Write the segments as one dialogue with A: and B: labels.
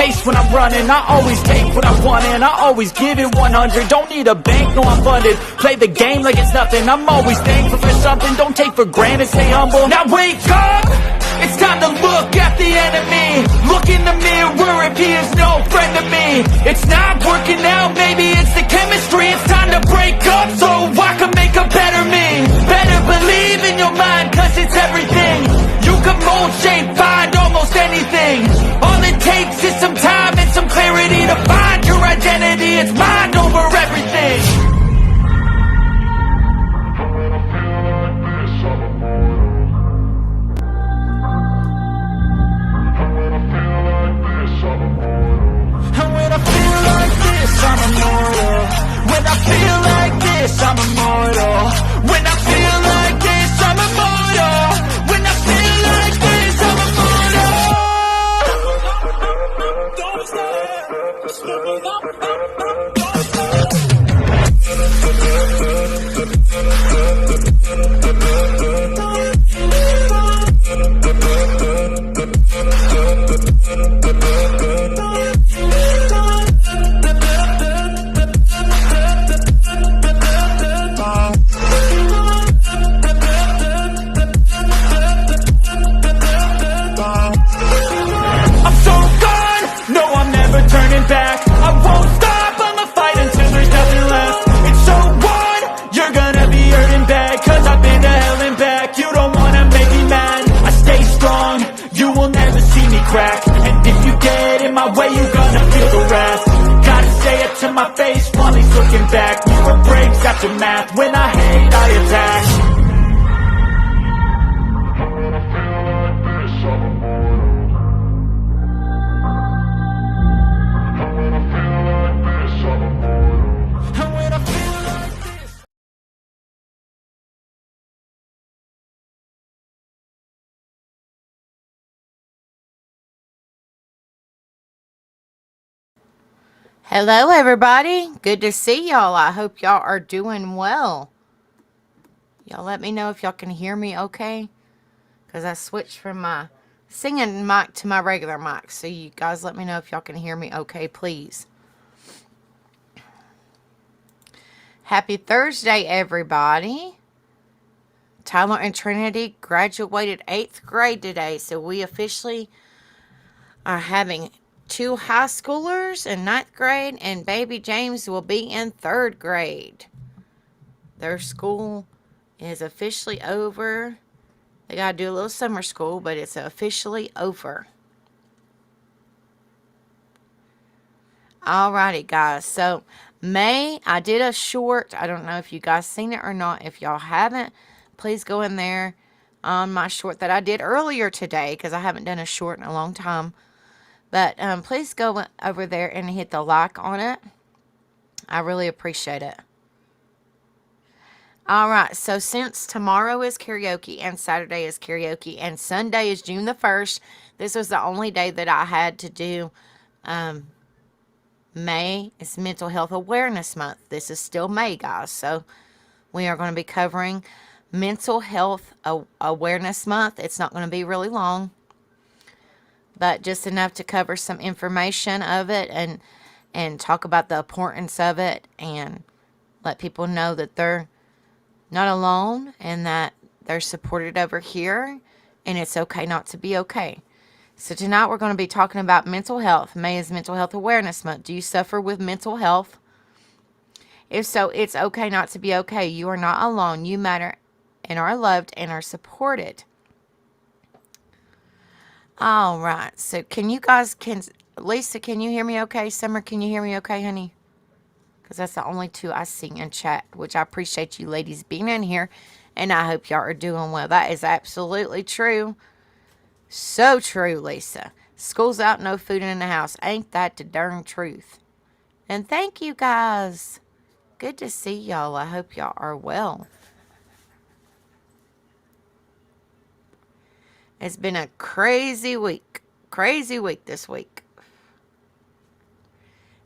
A: pace when I'm running. I always take what I want and I always give it 100. Don't need a bank, no I'm funded. Play the game like it's nothing. I'm always thankful for something. Don't take for granted, stay humble. Now wake up, it's time to look at the enemy. Look in the mirror if he is no friend to me. It's not working out, maybe it's the chemistry. It's time to break up so I can make a better me. Better believe in your mind, cause it's everything. You can mold, shape, find almost anything. All it takes is some time and some clarity to find your identity. It's mind over everything. And when I feel like this, I'm immortal. When I feel like this, I'm immortal. When I feel like this, I'm immortal. When I feel like this, I'm immortal. Don't stop, just live it up. Turning back, I won't stop, I'ma fight until there's nothing left. It's so on, you're gonna be hurting bad, cause I've been to hell and back. You don't wanna make me mad, I stay strong, you will never see me crack. And if you get in my way, you're gonna feel the wrath. Gotta say it to my face while he's looking back. Mirror breaks after math, when I hate, I attack.
B: Hello everybody, good to see y'all. I hope y'all are doing well. Y'all let me know if y'all can hear me okay, because I switched from my singing mic to my regular mic. So you guys let me know if y'all can hear me okay, please. Happy Thursday everybody. Tyler and Trinity graduated 8th grade today, so we officially are having 2 high schoolers in 9th grade, and baby James will be in 3rd grade. Their school is officially over. They got to do a little summer school, but it's officially over. Alrighty, guys. So, I did a short. I don't know if you guys seen it or not. If y'all haven't, please go in there on my short that I did earlier today, because I haven't done a short in a long time. But please go over there and hit the like on it. I really appreciate it. Alright, so since tomorrow is karaoke and Saturday is karaoke and Sunday is June the 1st, this was the only day that I had to do. May is Mental Health Awareness Month. This is still May, guys. So we are going to be covering Mental Health Awareness Month. It's not going to be really long, but just enough to cover some information of it and talk about the importance of it and let people know that they're not alone and that they're supported over here and it's okay not to be okay. So tonight we're going to be talking about mental health. May is Mental Health Awareness Month. Do you suffer with mental health? If so, it's okay not to be okay. You are not alone. You matter and are loved and are supported. All right, so Lisa, can you hear me okay? Summer, can you hear me okay, honey? Because that's the only 2 I see in chat, which I appreciate you ladies being in here, and I hope y'all are doing well. That is absolutely true. So true, Lisa. School's out, no food in the house. Ain't that the darn truth? And thank you, guys. Good to see y'all. I hope y'all are well. It's been a crazy week. Crazy week this week.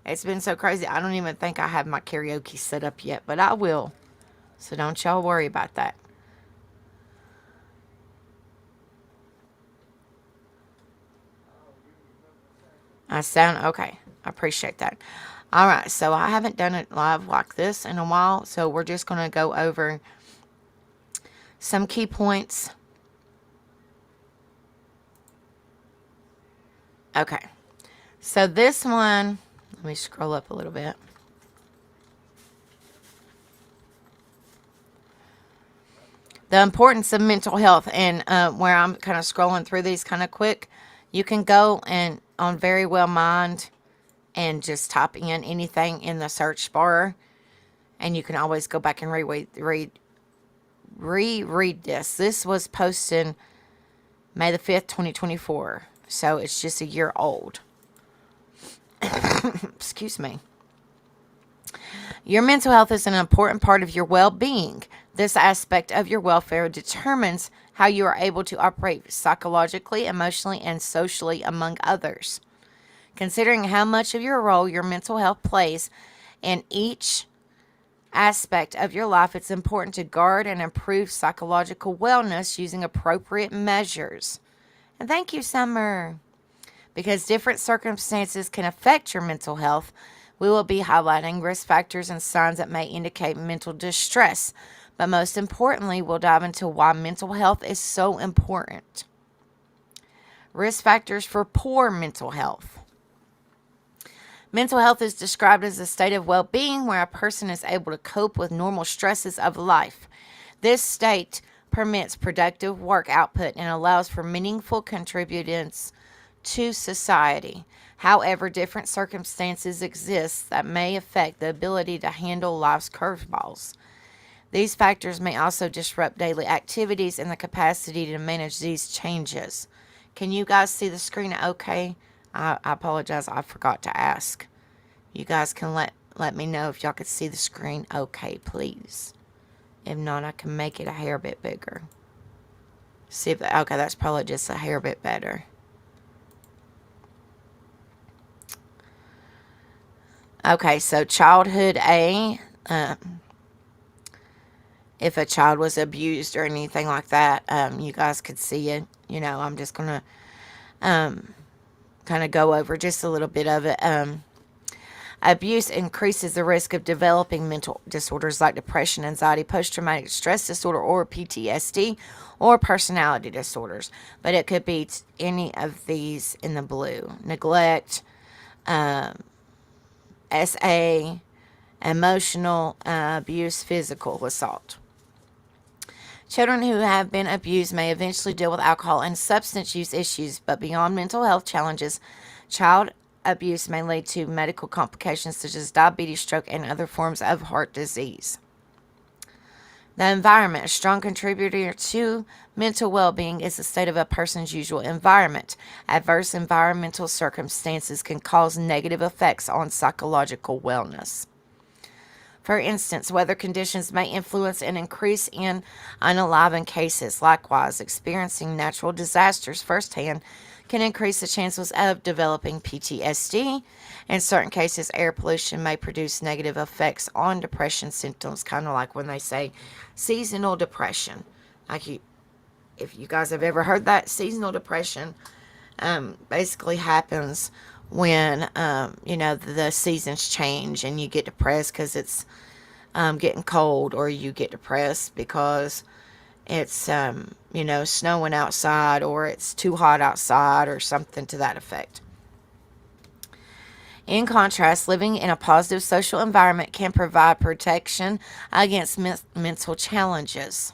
B: It's been so crazy. I don't even think I have my karaoke set up yet, but I will. So don't y'all worry about that. I sound okay. I appreciate that. All right, so I haven't done it live like this in a while, so we're just going to go over some key points. Okay, so this one, let me scroll up a little bit. The importance of mental health, and where I'm kind of scrolling through these kind of quick, you can go and on Very Well Mind and just type in anything in the search bar, and you can always go back and reread this. This was posted May the 5th, 2024, so it's just a year old. Excuse me. Your mental health is an important part of your well-being. This aspect of your welfare determines how you are able to operate psychologically, emotionally, and socially among others. Considering how much of your role your mental health plays in each aspect of your life, it's important to guard and improve psychological wellness using appropriate measures. And thank you, Summer. Because different circumstances can affect your mental health, we will be highlighting risk factors and signs that may indicate mental distress. But most importantly, we'll dive into why mental health is so important. Risk factors for poor mental health. Mental health is described as a state of well-being where a person is able to cope with normal stresses of life. This state permits productive work output and allows for meaningful contributions to society. However, different circumstances exist that may affect the ability to handle life's curveballs. These factors may also disrupt daily activities and the capacity to manage these changes. Can you guys see the screen okay? I apologize, I forgot to ask. You guys can let me know if y'all could see the screen okay, please. If not, I can make it a hair bit bigger. See if, okay, that's probably just a hair bit better. Okay, so childhood A, if a child was abused or anything like that, you guys could see it. You know, I'm just going to kind of go over just a little bit of it. Abuse increases the risk of developing mental disorders like depression, anxiety, post-traumatic stress disorder, or PTSD, or personality disorders. But it could be any of these in the blue. Neglect, SA, emotional abuse, physical assault. Children who have been abused may eventually deal with alcohol and substance use issues, but beyond mental health challenges, child abuse may lead to medical complications such as diabetes, stroke, and other forms of heart disease. The environment, a strong contributor to mental well-being, is the state of a person's usual environment. Adverse environmental circumstances can cause negative effects on psychological wellness. For instance, weather conditions may influence an increase in unenlivened cases. Likewise, experiencing natural disasters firsthand can increase the chances of developing PTSD. In certain cases, air pollution may produce negative effects on depression symptoms, kind of like when they say seasonal depression. If you guys have ever heard that, seasonal depression basically happens when, the seasons change and you get depressed because it's getting cold, or you get depressed because it's, snowing outside, or it's too hot outside, or something to that effect. In contrast, living in a positive social environment can provide protection against mental challenges.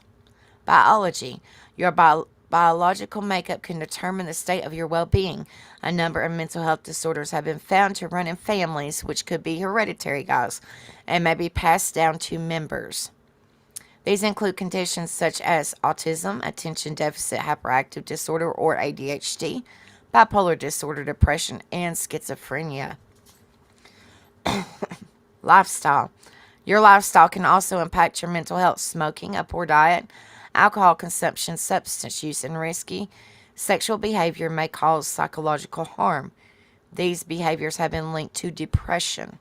B: Biology. Your biological makeup can determine the state of your well-being. A number of mental health disorders have been found to run in families, which could be hereditary, guys, and may be passed down to members. These include conditions such as autism, attention deficit hyperactive disorder, or ADHD, bipolar disorder, depression, and schizophrenia. Lifestyle. Your lifestyle can also impact your mental health. Smoking, a poor diet, alcohol consumption, substance use, and risky sexual behavior may cause psychological harm. These behaviors have been linked to depression.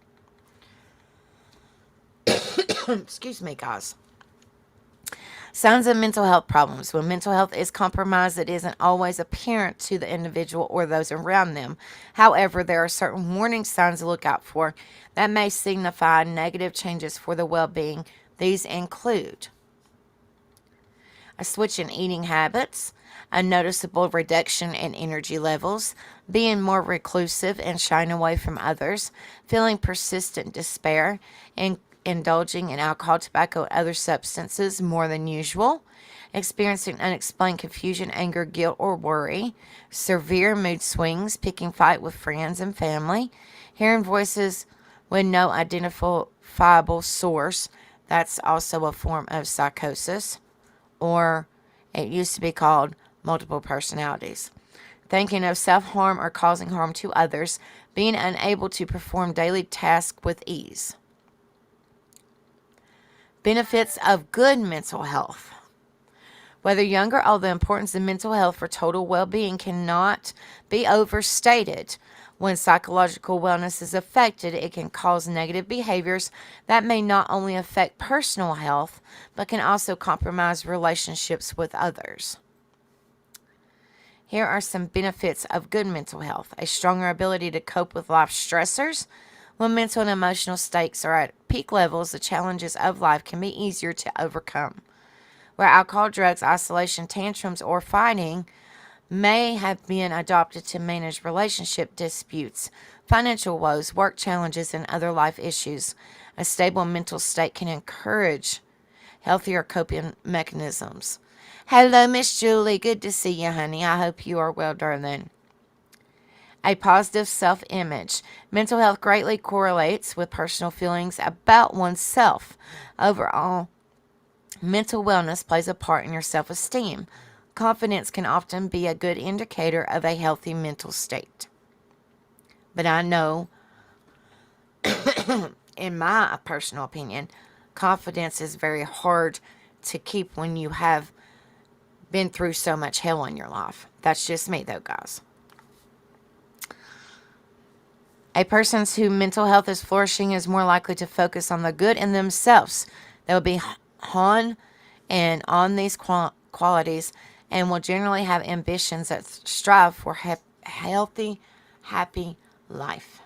B: Excuse me, guys. Signs of mental health problems. When mental health is compromised, it isn't always apparent to the individual or those around them. However, there are certain warning signs to look out for that may signify negative changes for the well being. These include a switch in eating habits, a noticeable reduction in energy levels, being more reclusive and shying away from others, feeling persistent despair, and indulging in alcohol, tobacco, and other substances more than usual, experiencing unexplained confusion, anger, guilt, or worry, severe mood swings, picking fight with friends and family, hearing voices with no identifiable source. That's also a form of psychosis, or it used to be called multiple personalities. Thinking of self-harm or causing harm to others, being unable to perform daily tasks with ease. Benefits of good mental health. Whether young or old, the importance of mental health for total well-being cannot be overstated. When psychological wellness is affected, it can cause negative behaviors that may not only affect personal health, but can also compromise relationships with others. Here are some benefits of good mental health. A stronger ability to cope with life stressors. When mental and emotional stakes are at peak levels, the challenges of life can be easier to overcome. Where alcohol, drugs, isolation, tantrums, or fighting may have been adopted to manage relationship disputes, financial woes, work challenges, and other life issues, a stable mental state can encourage healthier coping mechanisms. Hello, Miss Julie. Good to see you, honey. I hope you are well, darling. A positive self-image. Mental health greatly correlates with personal feelings about oneself. Overall, mental wellness plays a part in your self-esteem. Confidence can often be a good indicator of a healthy mental state. But I know, in my personal opinion, confidence is very hard to keep when you have been through so much hell in your life. That's just me, though, guys. A person whose mental health is flourishing is more likely to focus on the good in themselves. They will be honed and on these qualities and will generally have ambitions that strive for a healthy, happy life.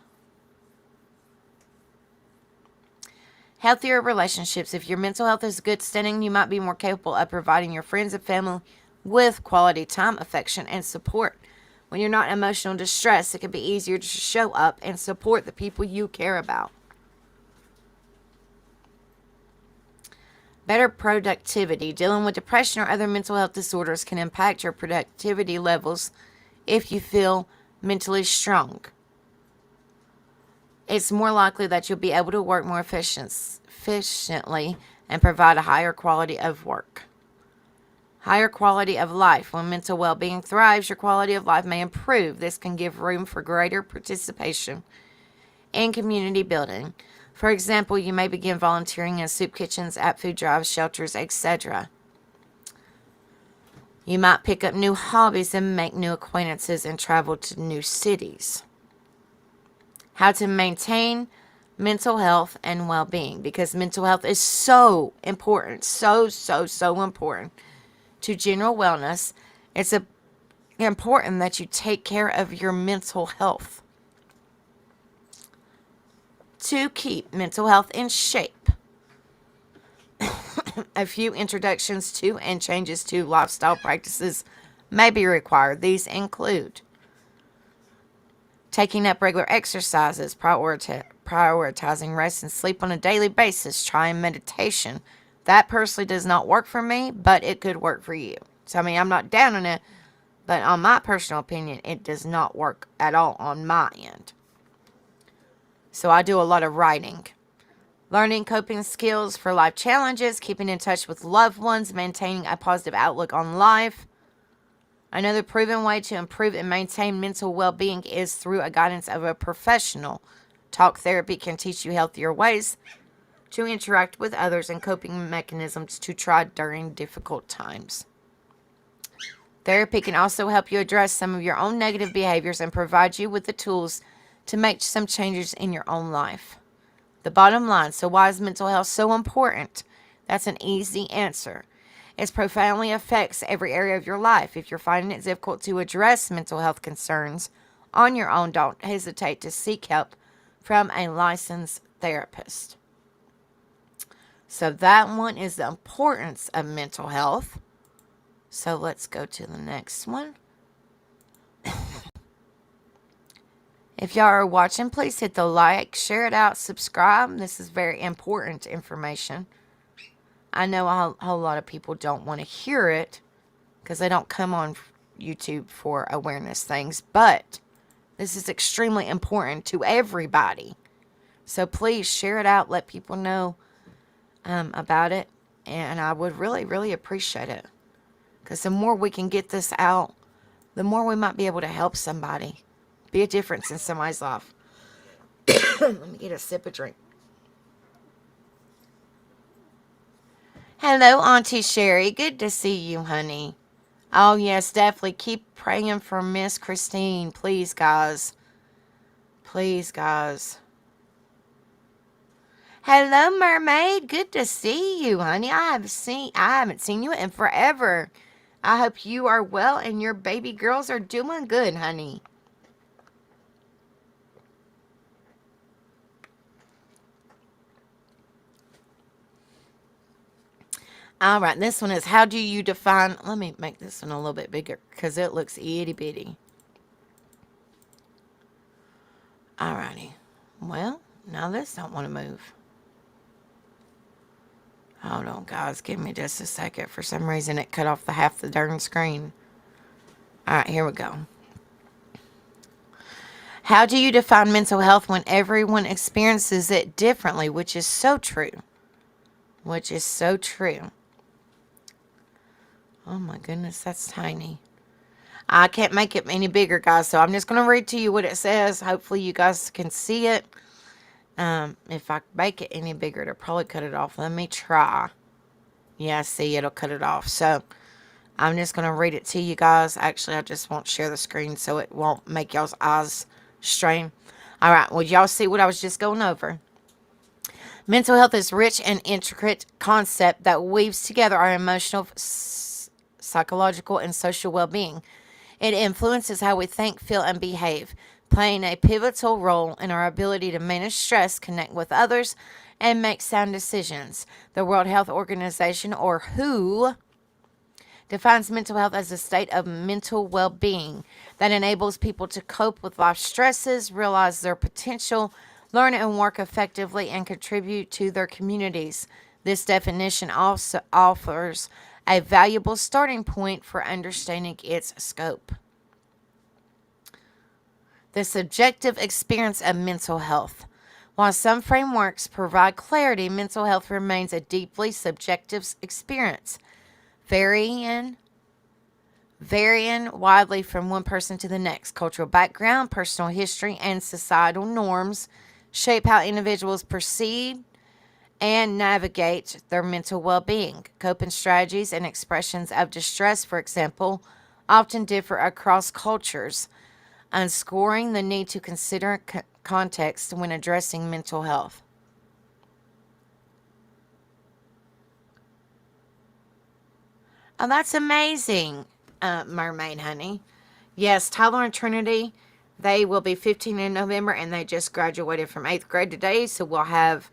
B: Healthier relationships. If your mental health is good standing, you might be more capable of providing your friends and family with quality time, affection, and support. When you're not in emotional distress, it can be easier to show up and support the people you care about. Better productivity. Dealing with depression or other mental health disorders can impact your productivity levels if you feel mentally strong. It's more likely that you'll be able to work more efficiently and provide a higher quality of work. Higher quality of life. When mental well-being thrives, your quality of life may improve. This can give room for greater participation in community building. For example, you may begin volunteering in soup kitchens, at food drives, shelters, etc. You might pick up new hobbies and make new acquaintances and travel to new cities. How to maintain mental health and well-being, because mental health is so important, so important to general wellness. It's important that you take care of your mental health to keep mental health in shape. A few introductions to and changes to lifestyle practices may be required. These include taking up regular exercises, prioritizing rest and sleep on a daily basis, trying meditation. That personally does not work for me, but it could work for you. So, I mean, I'm not down on it, but on my personal opinion, it does not work at all on my end. So, I do a lot of writing. Learning coping skills for life challenges, keeping in touch with loved ones, maintaining a positive outlook on life. Another proven way to improve and maintain mental well-being is through a guidance of a professional. Talk therapy can teach you healthier ways to interact with others and coping mechanisms to try during difficult times. Therapy can also help you address some of your own negative behaviors and provide you with the tools to make some changes in your own life. The bottom line, so why is mental health so important? That's an easy answer. It profoundly affects every area of your life. If you're finding it difficult to address mental health concerns on your own, don't hesitate to seek help from a licensed therapist. So that one is the importance of mental health. So let's go to the next one. If y'all are watching, please hit the like, share it out, subscribe. This is very important information. I know a whole lot of people don't want to hear it because they don't come on YouTube for awareness things, but this is extremely important to everybody. So please share it out, let people know about it, and I would really, really appreciate it. Because the more we can get this out, the more we might be able to help somebody. Be a difference in somebody's life. Let me get a sip of drink. Hello, Auntie Sherry. Good to see you, honey. Oh, yes, definitely. Keep praying for Miss Christine. Please, guys. Please, guys. Hello, Mermaid. Good to see you, honey. I haven't seen you in forever. I hope you are well and your baby girls are doing good, honey. All right, this one is, how do you define... Let me make this one a little bit bigger because it looks itty-bitty. All righty. Well, now this don't want to move. Hold on, guys. Give me just a second. For some reason, it cut off the half the darn screen. All right, here we go. How do you define mental health when everyone experiences it differently? Which is so true. Which is so true. Oh, my goodness. That's tiny. I can't make it any bigger, guys. So I'm just going to read to you what it says. Hopefully, you guys can see it. If I make it any bigger, it'll probably cut it off. Let me try. Yeah, see, it'll cut it off. So, I'm just going to read it to you guys. Actually, I just won't share the screen so it won't make y'all's eyes strain. All right, well, y'all see what I was just going over. Mental health is rich and intricate concept that weaves together our emotional, psychological, and social well-being. It influences how we think, feel, and behave, playing a pivotal role in our ability to manage stress, connect with others, and make sound decisions. The World Health Organization, or WHO, defines mental health as a state of mental well-being that enables people to cope with life stresses, realize their potential, learn and work effectively, and contribute to their communities. This definition also offers a valuable starting point for understanding its scope. The subjective experience of mental health. While some frameworks provide clarity, mental health remains a deeply subjective experience, varying widely from one person to the next. Cultural background, personal history, and societal norms shape how individuals perceive and navigate their mental well-being. Coping strategies and expressions of distress, for example, often differ across cultures, underscoring the need to consider context when addressing mental health. Oh, that's amazing, Mermaid Honey. Yes, Tyler and Trinity, they will be 15 in November, and they just graduated from 8th grade today, so we'll have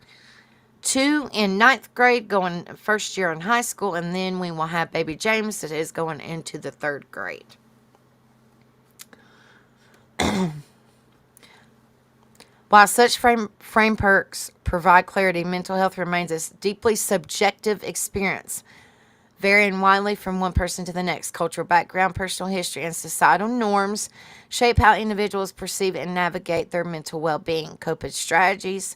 B: 2 in 9th grade going first year in high school, and then we will have baby James that is going into the 3rd grade. While such frameworks provide clarity, mental health remains a deeply subjective experience, varying widely from one person to the next. Cultural background, personal history, and societal norms shape how individuals perceive and navigate their mental well-being. Coping strategies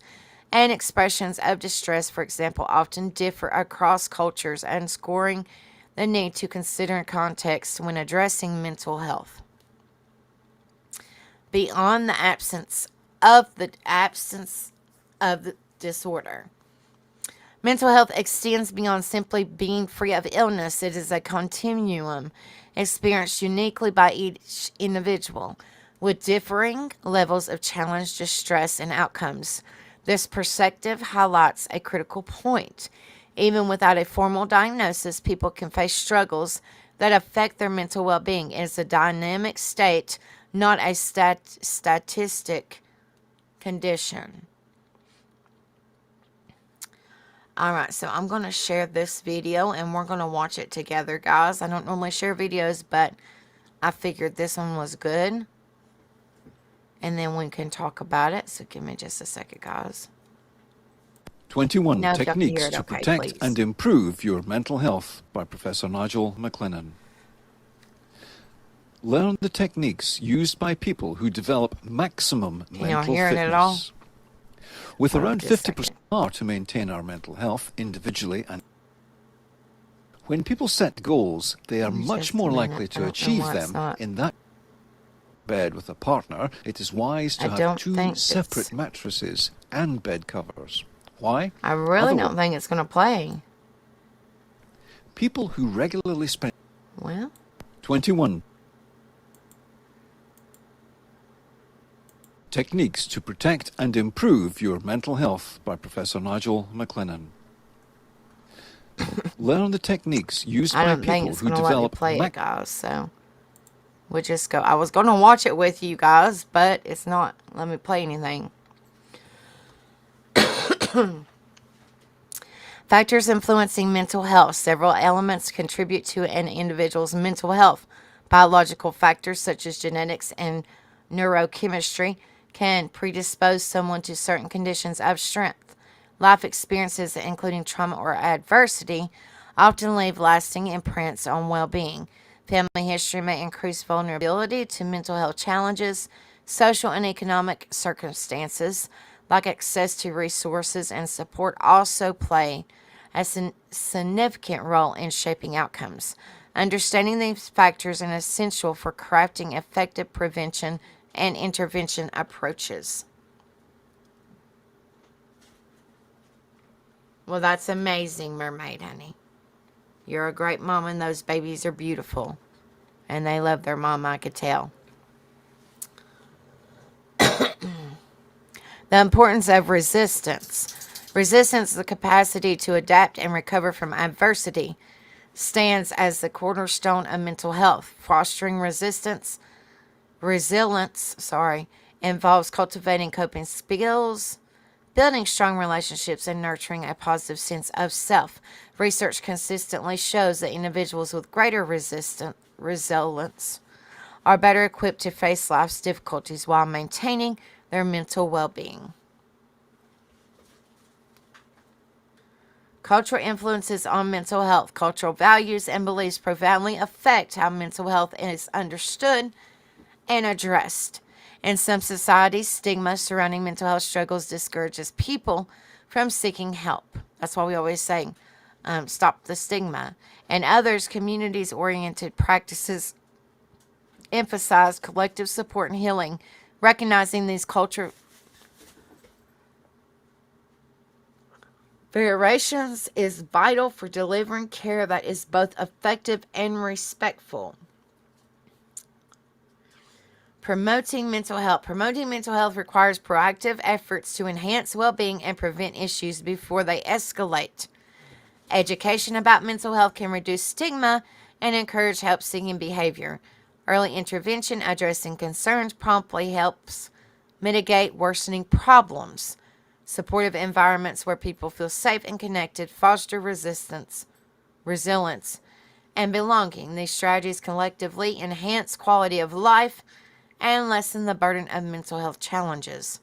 B: and expressions of distress, for example, often differ across cultures, underscoring the need to consider context when addressing mental health. Beyond the absence of the disorder. Mental health extends beyond simply being free of illness. It is a continuum experienced uniquely by each individual, with differing levels of challenge, distress, and outcomes. This perspective highlights a critical point. Even without a formal diagnosis, people can face struggles that affect their mental well being. It is a dynamic state, not a statistic condition. All right, so I'm going to share this video and we're going to watch it together, guys. I don't normally share videos, but I figured this one was good. And then we can talk about it. So give me just a second, guys.
C: 21
B: Now, if y'all can hear
C: Techniques
B: it,
C: to
B: okay,
C: Protect
B: please.
C: and Improve Your Mental Health by Professor Nigel McLennan. Learn the techniques used by people who develop maximum
B: Can y'all
C: mental
B: hear it
C: fitness.
B: at all?
C: With
B: Hold on
C: around
B: just a
C: 50%
B: second.
C: are to maintain our mental health individually, and when people set goals, they are
B: Give me
C: much
B: just a
C: more
B: minute.
C: likely
B: I
C: to
B: don't know
C: achieve
B: why it's
C: them
B: not.
C: in that bed with a partner. It is wise to
B: I
C: have
B: don't
C: two
B: think
C: separate
B: it's.
C: mattresses and bed covers. Why?
B: I really
C: Otherwise,
B: don't think it's going to play.
C: people who regularly spend
B: Well,
C: 21 Techniques to Protect and Improve Your Mental Health by Professor Nigel McLennan. Learn the techniques used
B: I
C: by
B: don't think
C: people
B: it's
C: who
B: going to let me
C: develop
B: play it, guys. So we'll just go. I was going to watch it with you guys, but it's not let me play anything. Factors influencing mental health. Several elements contribute to an individual's mental health. Biological factors such as genetics and neurochemistry can predispose someone to certain conditions of strength. Life experiences, including trauma or adversity, often leave lasting imprints on well being. Family history may increase vulnerability to mental health challenges. Social and economic circumstances, like access to resources and support, also play a significant role in shaping outcomes. Understanding these factors is essential for crafting effective prevention and intervention approaches. Well, that's amazing, Mermaid Honey. You're a great mom, and those babies are beautiful. And they love their mom, I could tell. The importance of resistance. Resistance, the capacity to adapt and recover from adversity, stands as the cornerstone of mental health. Fostering resilience, involves cultivating coping skills, building strong relationships, and nurturing a positive sense of self. Research consistently shows that individuals with greater resilience are better equipped to face life's difficulties while maintaining their mental well-being. Cultural influences on mental health. Cultural values and beliefs profoundly affect how mental health is understood and addressed. In some societies, stigma surrounding mental health struggles discourages people from seeking help. That's why we always say, stop the stigma. And others, communities-oriented practices emphasize collective support and healing. Recognizing these cultural variations is vital for delivering care that is both effective and respectful. Promoting mental health. Promoting mental health requires proactive efforts to enhance well-being and prevent issues before they escalate. Education about mental health can reduce stigma and encourage help-seeking behavior. Early intervention addressing concerns promptly helps mitigate worsening problems. Supportive environments where people feel safe and connected foster resilience, and belonging. These strategies collectively enhance quality of life and lessen the burden of mental health challenges.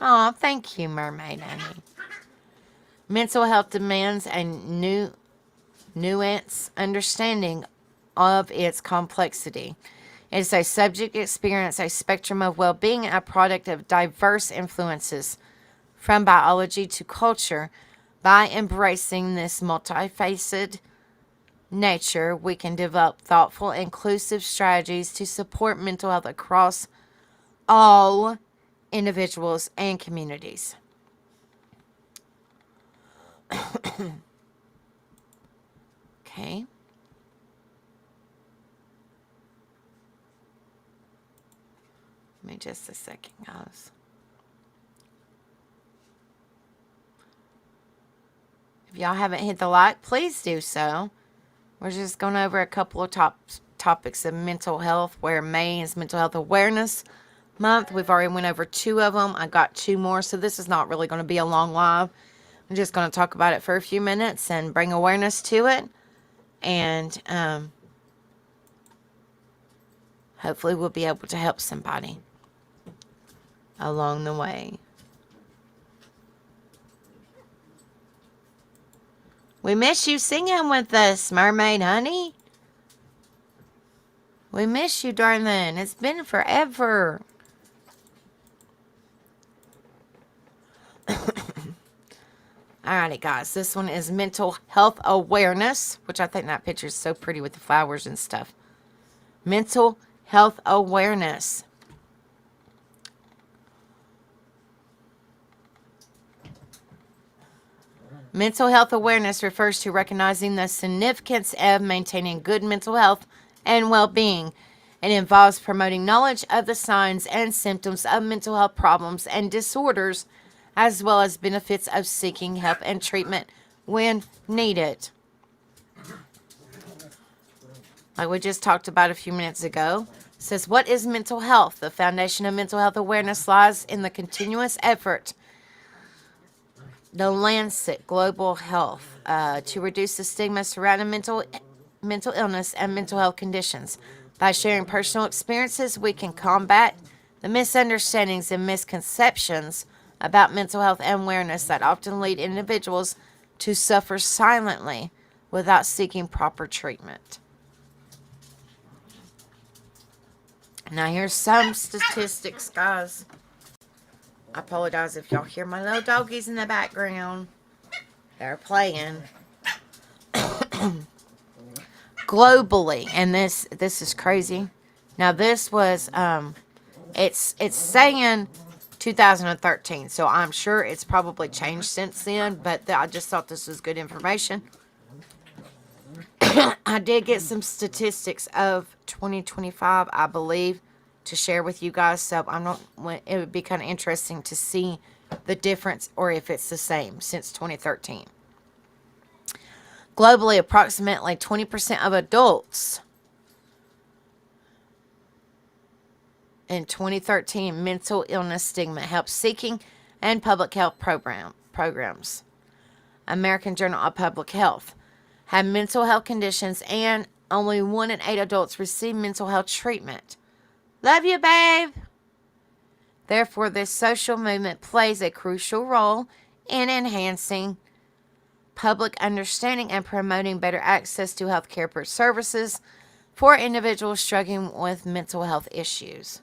B: Oh, thank you, Mermaid Honey. Mental health demands a nuanced understanding of its complexity. It is a subject experience, a spectrum of well-being, a product of diverse influences from biology to culture. By embracing this multifaceted nature, we can develop thoughtful, inclusive strategies to support mental health across all individuals and communities. Okay. Give me just a second, guys. If y'all haven't hit the like, please do so. We're just going over a couple of topics of mental health, where May is Mental Health Awareness Month. We've already went over 2 of them. I got 2 more, so this is not really going to be a long live. I'm just going to talk about it for a few minutes and bring awareness to it. And hopefully we'll be able to help somebody along the way. We miss you singing with us, Mermaid Honey. We miss you, darling. It's been forever. Alrighty, guys. This one is Mental Health Awareness, which I think that picture is so pretty with the flowers and stuff. Mental Health Awareness. Mental health awareness refers to recognizing the significance of maintaining good mental health and well-being. It involves promoting knowledge of the signs and symptoms of mental health problems and disorders, as well as benefits of seeking help and treatment when needed. Like we just talked about a few minutes ago, it says, what is mental health? The foundation of mental health awareness lies in the continuous effort, the Lancet Global Health, to reduce the stigma surrounding mental illness and mental health conditions. By sharing personal experiences, we can combat the misunderstandings and misconceptions about mental health and awareness that often lead individuals to suffer silently without seeking proper treatment. Now here's some statistics, guys. I apologize if y'all hear my little doggies in the background. They're playing. Globally, and this is crazy. Now this was it's saying 2013, so I'm sure it's probably changed since then, but I just thought this was good information. I did get some statistics of 2025, I believe, to share with you guys, so it would be kind of interesting to see the difference or if it's the same since 2013. Globally, approximately 20% of adults in 2013 mental illness stigma, help seeking, and public health programs. American Journal of Public Health had mental health conditions, and only 1 in 8 adults receive mental health treatment. Love you, babe. Therefore, this social movement plays a crucial role in enhancing public understanding and promoting better access to healthcare services for individuals struggling with mental health issues.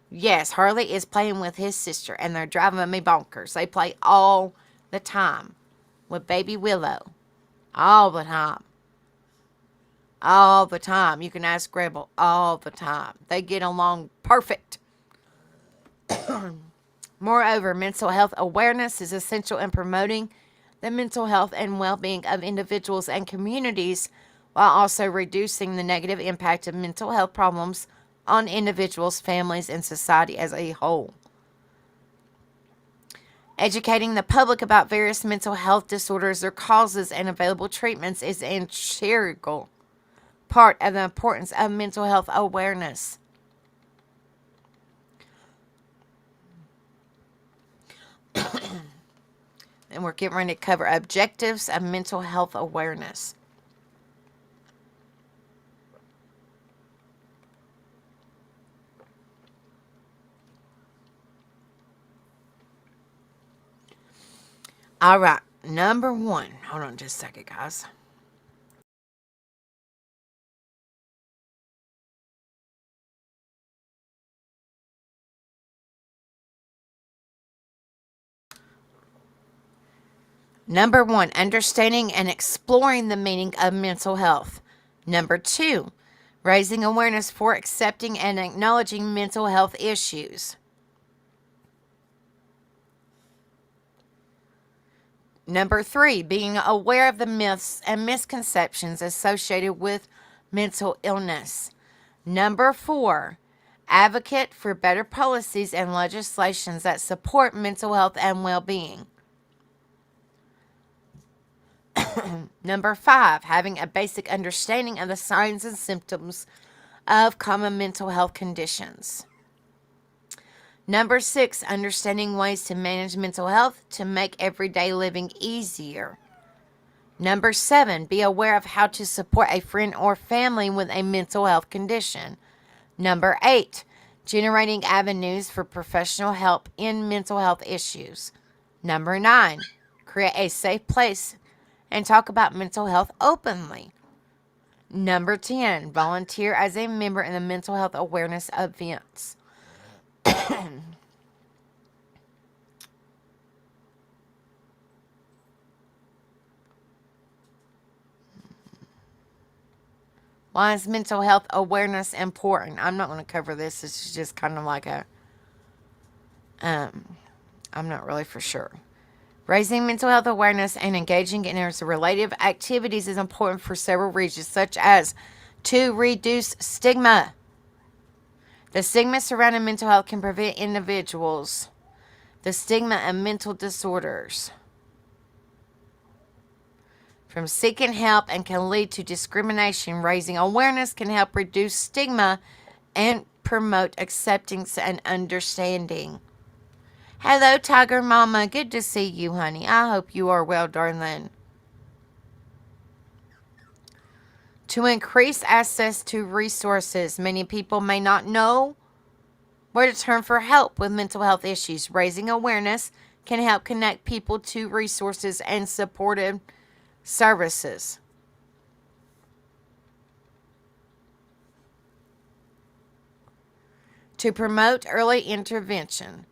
B: Yes, Harley is playing with his sister, and they're driving me bonkers. They play all the time with baby Willow. All the time. All the time. You can ask Rebel all the time. They get along perfect. Moreover, mental health awareness is essential in promoting the mental health and well-being of individuals and communities, while also reducing the negative impact of mental health problems on individuals, families, and society as a whole. Educating the public about various mental health disorders, their causes, and available treatments is an integral part of the importance of mental health awareness. And we're getting ready to cover objectives of mental health awareness. All right, number 1. Hold on just a second, guys. Number 1, understanding and exploring the meaning of mental health. Number 2, raising awareness for accepting and acknowledging mental health issues. Number 3, being aware of the myths and misconceptions associated with mental illness. Number 4, advocate for better policies and legislations that support mental health and well-being. Number 5, having a basic understanding of the signs and symptoms of common mental health conditions. Number 6, understanding ways to manage mental health to make everyday living easier. Number 7, be aware of how to support a friend or family with a mental health condition. Number 8, generating avenues for professional help in mental health issues. Number 9, create a safe place and talk about mental health openly. Number 10, volunteer as a member in the mental health awareness events. Why is mental health awareness important? I'm not going to cover this. This is just kind of like a, I'm not really for sure. Raising mental health awareness and engaging in its related activities is important for several reasons, such as to reduce stigma. The stigma surrounding mental health can prevent individuals the stigma of mental disorders from seeking help and can lead to discrimination. Raising awareness can help reduce stigma and promote acceptance and understanding. Hello, Tiger Mama. Good to see you, honey. I hope you are well, darling. To increase access to resources, many people may not know where to turn for help with mental health issues. Raising awareness can help connect people to resources and supportive services. To promote early intervention.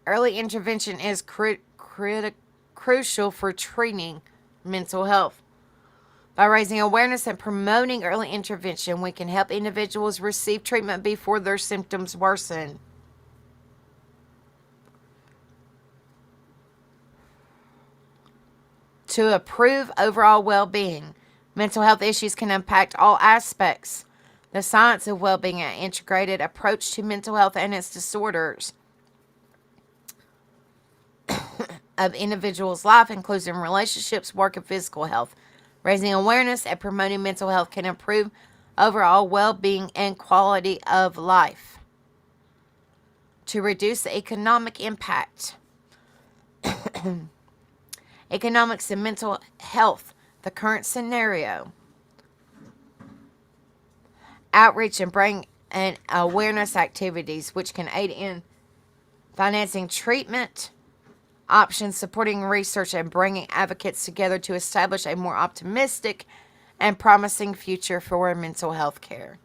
B: Early intervention is crucial for treating mental health. By raising awareness and promoting early intervention, we can help individuals receive treatment before their symptoms worsen. To improve overall well-being, mental health issues can impact all aspects. The science of well-being, an integrated approach to mental health and its disorders of individuals' life, including relationships, work, and physical health. Raising awareness and promoting mental health can improve overall well-being and quality of life. To reduce the economic impact. Economics and mental health, the current scenario. Outreach and bring and awareness activities which can aid in financing treatment options, supporting research, and bringing advocates together to establish a more optimistic and promising future for mental health care.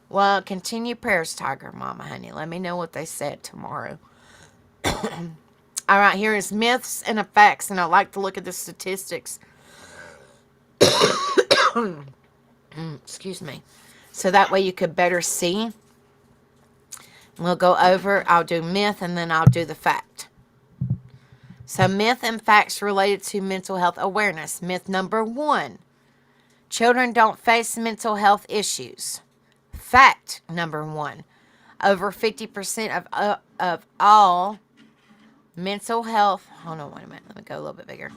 B: Well, continue prayers, Tiger Mama, honey. Let me know what they said tomorrow. All right, here is myths and facts, and I like to look at the statistics. Excuse me. So that way you could better see. We'll go over, I'll do myth, and then I'll do the fact. So myth and facts related to mental health awareness. Myth number 1. Children don't face mental health issues. Fact number 1. Over 50% of all mental health, hold on, wait a minute, let me go a little bit bigger.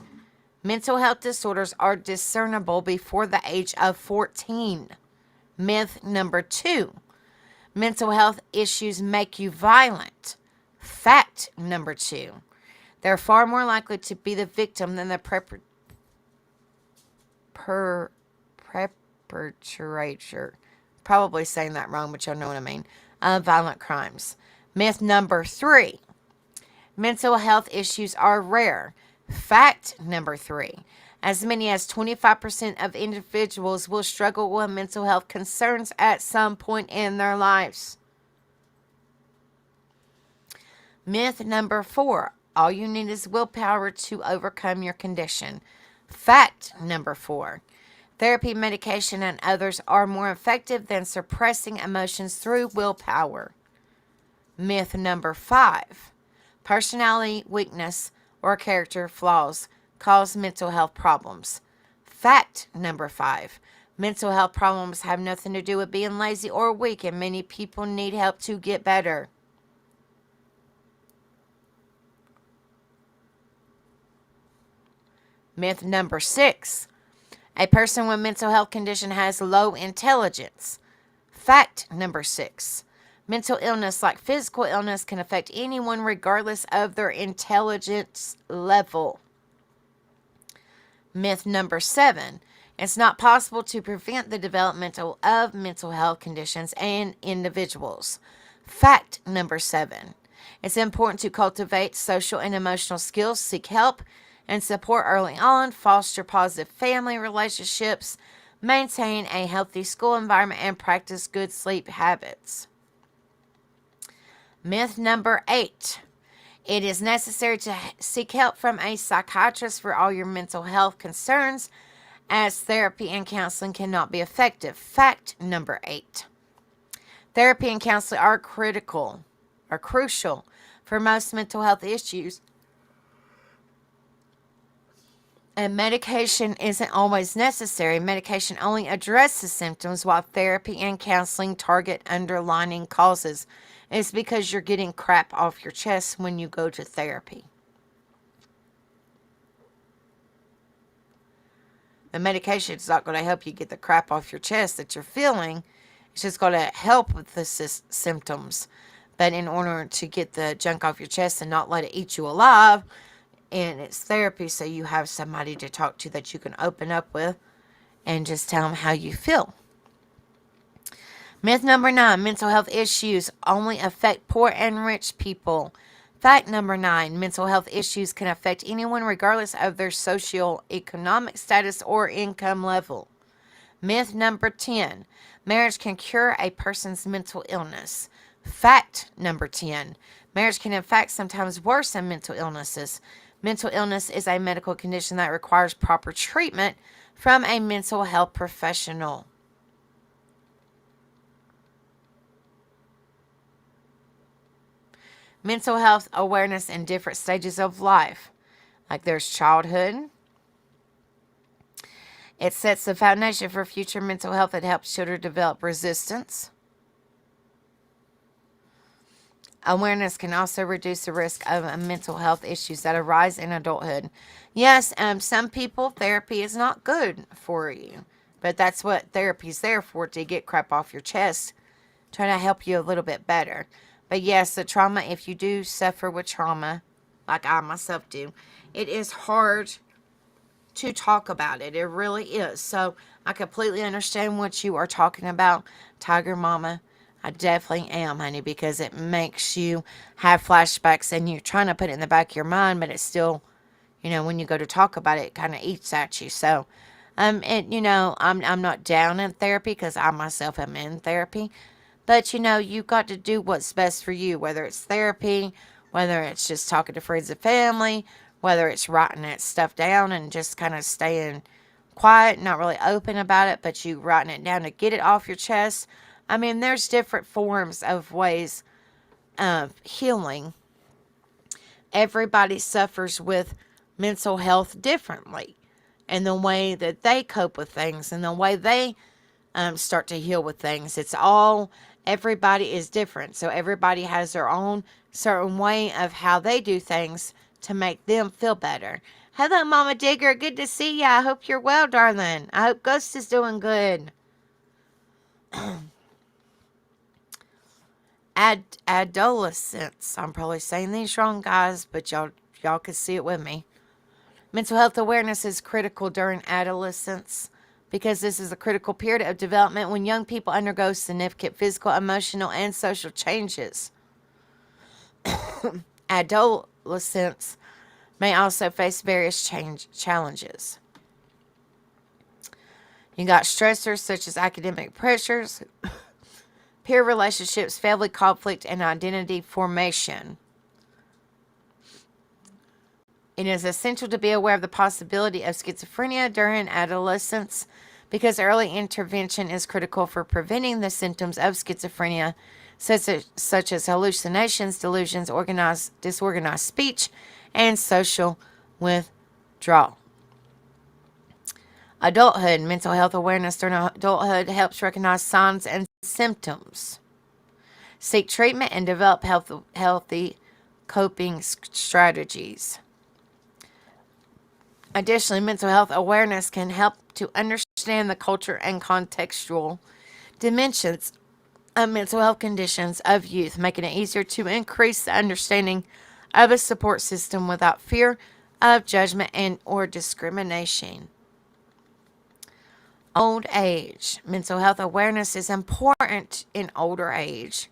B: Mental health disorders are discernible before the age of 14. Myth number 2. Mental health issues make you violent. Fact number 2. They're far more likely to be the victim than the perpetrator. Probably saying that wrong, but y'all know what I mean. Violent crimes. Myth number 3. Mental health issues are rare. Fact number 3. As many as 25% of individuals will struggle with mental health concerns at some point in their lives. Myth number 4. All you need is willpower to overcome your condition. Fact number 4. Therapy, medication, and others are more effective than suppressing emotions through willpower. Myth number 5. Personality weakness or character flaws cause mental health problems. Fact number 5. Mental health problems have nothing to do with being lazy or weak, and many people need help to get better. Myth number 6. A person with mental health condition has low intelligence. Fact number 6. Mental illness, like physical illness, can affect anyone regardless of their intelligence level. Myth number 7. It's not possible to prevent the development of mental health conditions in individuals. Fact number 7. It's important to cultivate social and emotional skills, seek help and support early on, foster positive family relationships, maintain a healthy school environment, and practice good sleep habits. Myth number 8. It is necessary to seek help from a psychiatrist for all your mental health concerns, as therapy and counseling cannot be effective. Fact number 8. Therapy and counseling are crucial for most mental health issues, and medication isn't always necessary. Medication only addresses symptoms, while therapy and counseling target underlying causes. It's because you're getting crap off your chest when you go to therapy. The medication is not going to help you get the crap off your chest that you're feeling. It's just going to help with the symptoms. But in order to get the junk off your chest and not let it eat you alive, and it's therapy, so you have somebody to talk to that you can open up with and just tell them how you feel. Myth number 9. Mental health issues only affect poor and rich people. Fact number 9. Mental health issues can affect anyone regardless of their socioeconomic status or income level. Myth number 10. Marriage can cure a person's mental illness. Fact number 10. Marriage can in fact sometimes worsen mental illnesses. Mental illness is a medical condition that requires proper treatment from a mental health professional. Mental health awareness in different stages of life. Like there's childhood. It sets the foundation for future mental health. It helps children develop resistance. Awareness can also reduce the risk of mental health issues that arise in adulthood. Yes, some people, therapy is not good for you. But that's what therapy is there for, to get crap off your chest. Try to help you a little bit better. But yes, the trauma, if you do suffer with trauma, like I myself do, it is hard to talk about it. It really is. So I completely understand what you are talking about, Tiger Mama. I definitely am, honey, because it makes you have flashbacks and you're trying to put it in the back of your mind, but it's still, when you go to talk about it, it kind of eats at you. So, I'm not down in therapy because I myself am in therapy. But, you've got to do what's best for you, whether it's therapy, whether it's just talking to friends and family, whether it's writing that stuff down and just kind of staying quiet, not really open about it, but you writing it down to get it off your chest. I mean, there's different forms of ways of healing. Everybody suffers with mental health differently, and the way that they cope with things and the way they start to heal with things. Everybody is different. So everybody has their own certain way of how they do things to make them feel better. Hello, Mama Digger. Good to see ya. I hope you're well, darling. I hope Ghost is doing good. Adolescence. I'm probably saying these wrong, guys, but y'all can see it with me. Mental health awareness is critical during adolescence, because this is a critical period of development when young people undergo significant physical, emotional, and social changes. Adolescents may also face various challenges. You got stressors such as academic pressures, peer relationships, family conflict, and identity formation. It is essential to be aware of the possibility of schizophrenia during adolescence, because early intervention is critical for preventing the symptoms of schizophrenia, such as hallucinations, delusions, disorganized speech, and social withdrawal. Adulthood. Mental health awareness during adulthood helps recognize signs and symptoms, seek treatment, and develop healthy coping strategies. Additionally, mental health awareness can help to understand the culture and contextual dimensions of mental health conditions of youth, making it easier to increase the understanding of a support system without fear of judgment and or discrimination. Old age. Mental health awareness is important in older age.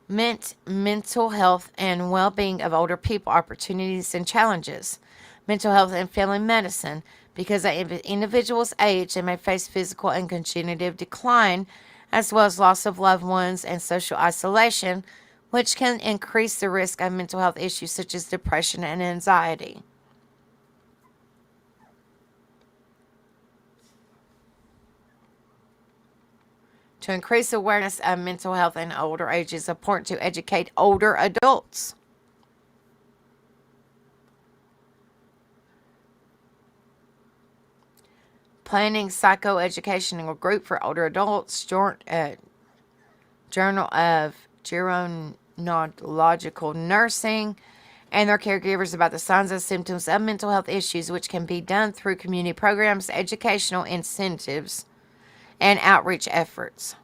B: Mental health and well-being of older people, opportunities and challenges. Mental health and family medicine. Because of individuals' age, they may face physical and cognitive decline, as well as loss of loved ones and social isolation, which can increase the risk of mental health issues such as depression and anxiety. To increase awareness of mental health in older age, it's important to educate older adults. Planning Psychoeducational Group for Older Adults, Journal of Gerontological Nursing, and their caregivers about the signs and symptoms of mental health issues, which can be done through community programs, educational incentives, and outreach efforts.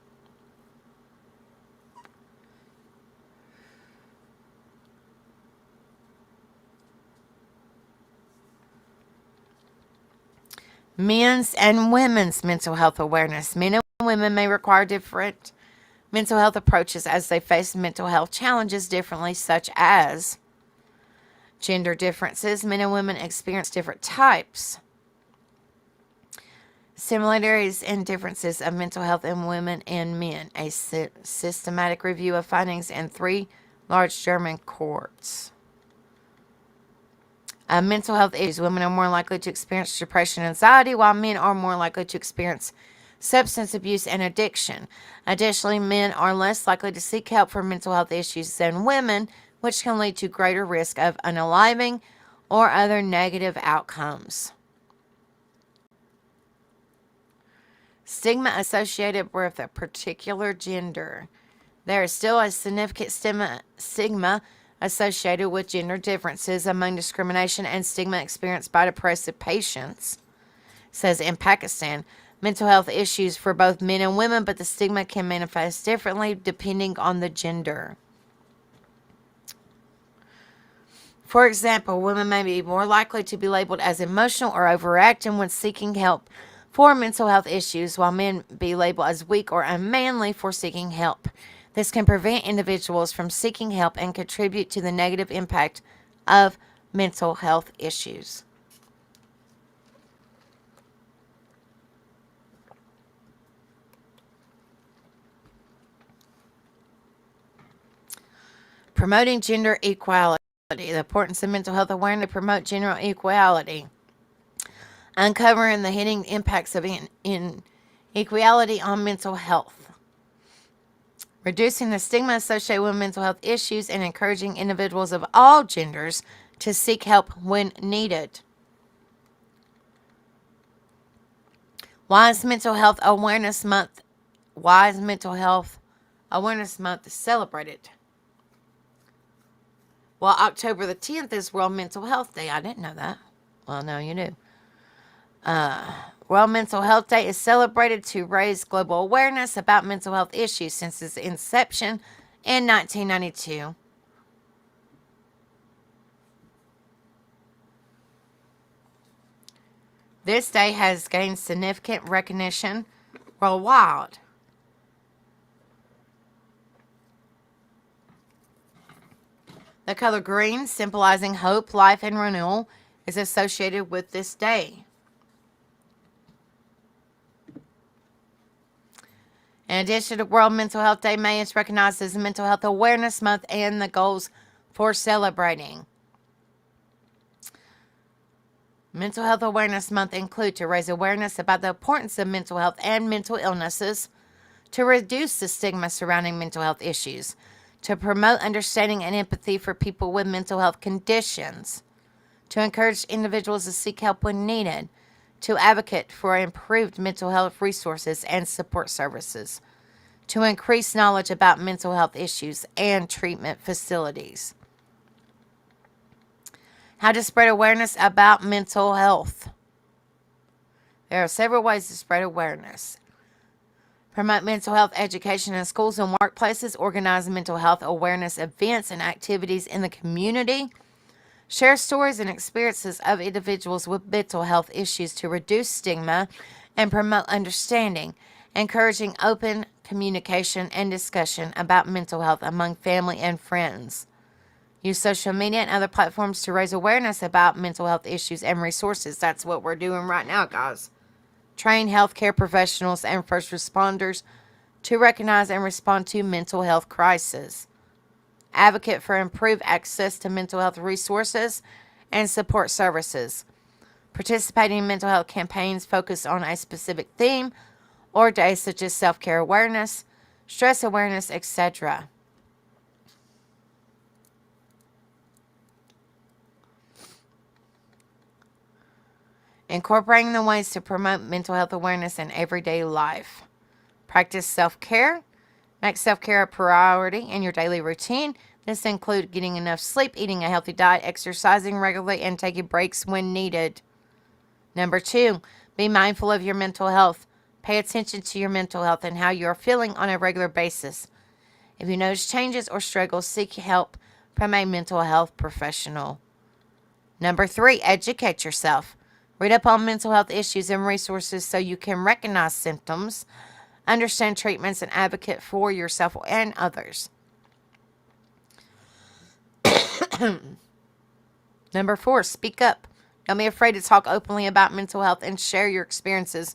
B: Men's and women's mental health awareness. Men and women may require different mental health approaches as they face mental health challenges differently, such as gender differences. Men and women experience different types. Similarities and differences of mental health in women and men. A systematic review of findings in 3 large German courts. Mental health issues. Women are more likely to experience depression and anxiety, while men are more likely to experience substance abuse and addiction. Additionally, men are less likely to seek help for mental health issues than women, which can lead to greater risk of unaliving or other negative outcomes. Stigma associated with a particular gender. There is still a significant stigma associated with gender differences among discrimination and stigma experienced by depressive patients. It says in Pakistan, mental health issues for both men and women, but the stigma can manifest differently depending on the gender. For example, women may be more likely to be labeled as emotional or overactive when seeking help for mental health issues, while men be labeled as weak or unmanly for seeking help. This can prevent individuals from seeking help and contribute to the negative impact of mental health issues. Promoting gender equality. The importance of mental health awareness to promote gender equality. Uncovering the hidden impacts of inequality on mental health. Reducing the stigma associated with mental health issues and encouraging individuals of all genders to seek help when needed. Why is Mental Health Awareness Month celebrated? Well, October the 10th is World Mental Health Day. I didn't know that. Well, now you do. World Mental Health Day is celebrated to raise global awareness about mental health issues since its inception in 1992. This day has gained significant recognition worldwide. The color green, symbolizing hope, life, and renewal, is associated with this day. In addition to World Mental Health Day, May is recognized as Mental Health Awareness Month and the goals for celebrating. Mental Health Awareness Month include to raise awareness about the importance of mental health and mental illnesses, to reduce the stigma surrounding mental health issues, to promote understanding and empathy for people with mental health conditions, to encourage individuals to seek help when needed, to advocate for improved mental health resources and support services, to increase knowledge about mental health issues and treatment facilities. How to spread awareness about mental health. There are several ways to spread awareness. Promote mental health education in schools and workplaces. Organize mental health awareness events and activities in the community. Share stories and experiences of individuals with mental health issues to reduce stigma and promote understanding, encouraging open communication and discussion about mental health among family and friends. Use social media and other platforms to raise awareness about mental health issues and resources. That's what we're doing right now, guys. Train healthcare professionals and first responders to recognize and respond to mental health crises. Advocate for improved access to mental health resources and support services. Participating in mental health campaigns focused on a specific theme or day, such as self-care awareness, stress awareness, etc. Incorporating the ways to promote mental health awareness in everyday life. Practice self-care. Make self-care a priority in your daily routine. This includes getting enough sleep, eating a healthy diet, exercising regularly, and taking breaks when needed. Number 2, be mindful of your mental health. Pay attention to your mental health and how you are feeling on a regular basis. If you notice changes or struggles, seek help from a mental health professional. Number 3, educate yourself. Read up on mental health issues and resources so you can recognize symptoms, understand treatments, and advocate for yourself and others. Number 4, speak up. Don't be afraid to talk openly about mental health and share your experiences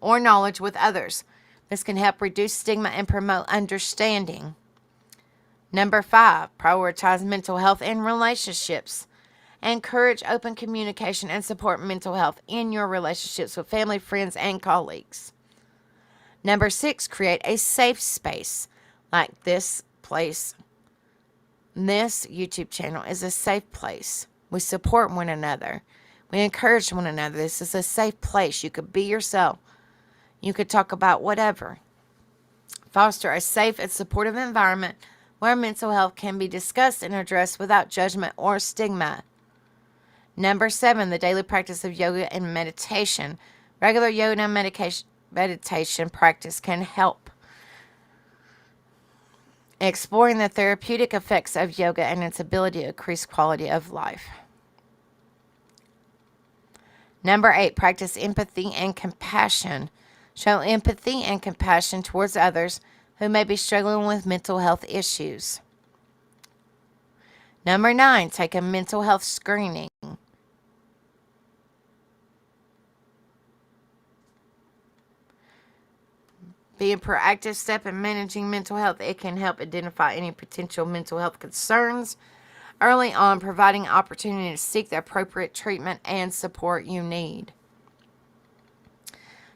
B: or knowledge with others. This can help reduce stigma and promote understanding. Number 5, prioritize mental health in relationships. Encourage open communication and support mental health in your relationships with family, friends, and colleagues. Number 6, create a safe space like this place. This YouTube channel is a safe place. We support one another. We encourage one another. This is a safe place. You could be yourself. You could talk about whatever. Foster a safe and supportive environment where mental health can be discussed and addressed without judgment or stigma. Number 7, the daily practice of yoga and meditation. Regular yoga and meditation practice can help. Exploring the therapeutic effects of yoga and its ability to increase quality of life. Number 8, practice empathy and compassion. Show empathy and compassion towards others who may be struggling with mental health issues. Number 9, take a mental health screening. Be a proactive step in managing mental health. It can help identify any potential mental health concerns early on, providing opportunity to seek the appropriate treatment and support you need.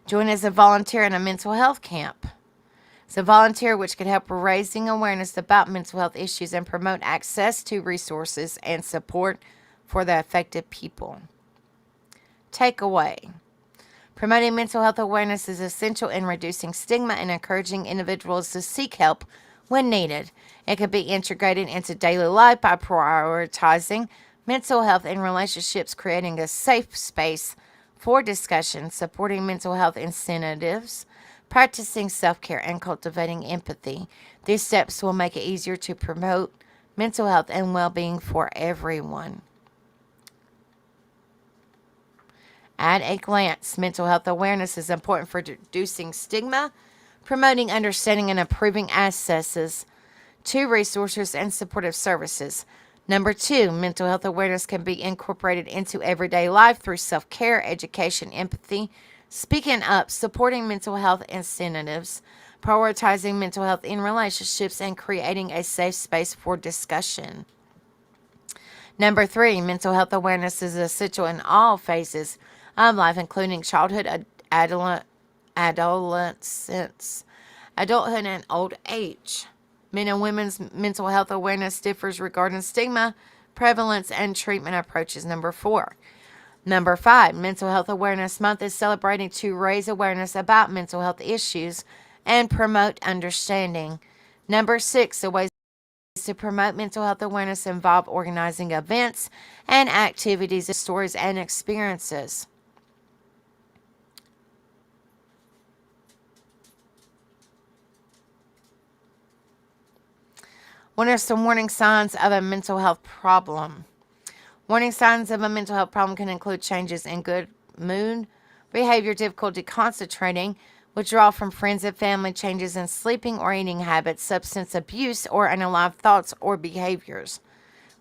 B: Join as a volunteer in a mental health camp. It's a volunteer which can help raising awareness about mental health issues and promote access to resources and support for the affected people. Takeaway. Promoting mental health awareness is essential in reducing stigma and encouraging individuals to seek help when needed. It can be integrated into daily life by prioritizing mental health in relationships, creating a safe space for discussion, supporting mental health incentives, practicing self-care, and cultivating empathy. These steps will make it easier to promote mental health and well-being for everyone. At a glance, mental health awareness is important for reducing stigma, promoting understanding, and improving access to resources and supportive services. Number 2, mental health awareness can be incorporated into everyday life through self-care, education, empathy, speaking up, supporting mental health incentives, prioritizing mental health in relationships, and creating a safe space for discussion. Number 3, mental health awareness is essential in all phases of life, including childhood, adolescence, adulthood, and old age. Men and women's mental health awareness differs regarding stigma, prevalence, and treatment approaches. Number 4. Number 5, Mental Health Awareness Month is celebrating to raise awareness about mental health issues and promote understanding. Number 6, the ways to promote mental health awareness involve organizing events and activities, stories, and experiences. What are some warning signs of a mental health problem? Warning signs of a mental health problem can include changes in good mood, behavior, difficulty concentrating, withdrawal from friends and family, changes in sleeping or eating habits, substance abuse, or unalive thoughts or behaviors.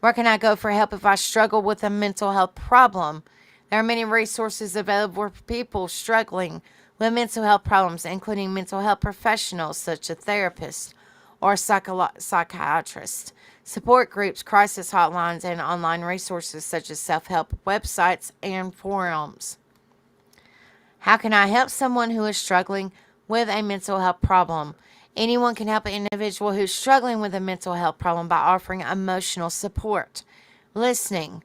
B: Where can I go for help if I struggle with a mental health problem? There are many resources available for people struggling with mental health problems, including mental health professionals such as therapists or psychiatrists, support groups, crisis hotlines, and online resources such as self-help websites and forums. How can I help someone who is struggling with a mental health problem? Anyone can help an individual who's struggling with a mental health problem by offering emotional support, listening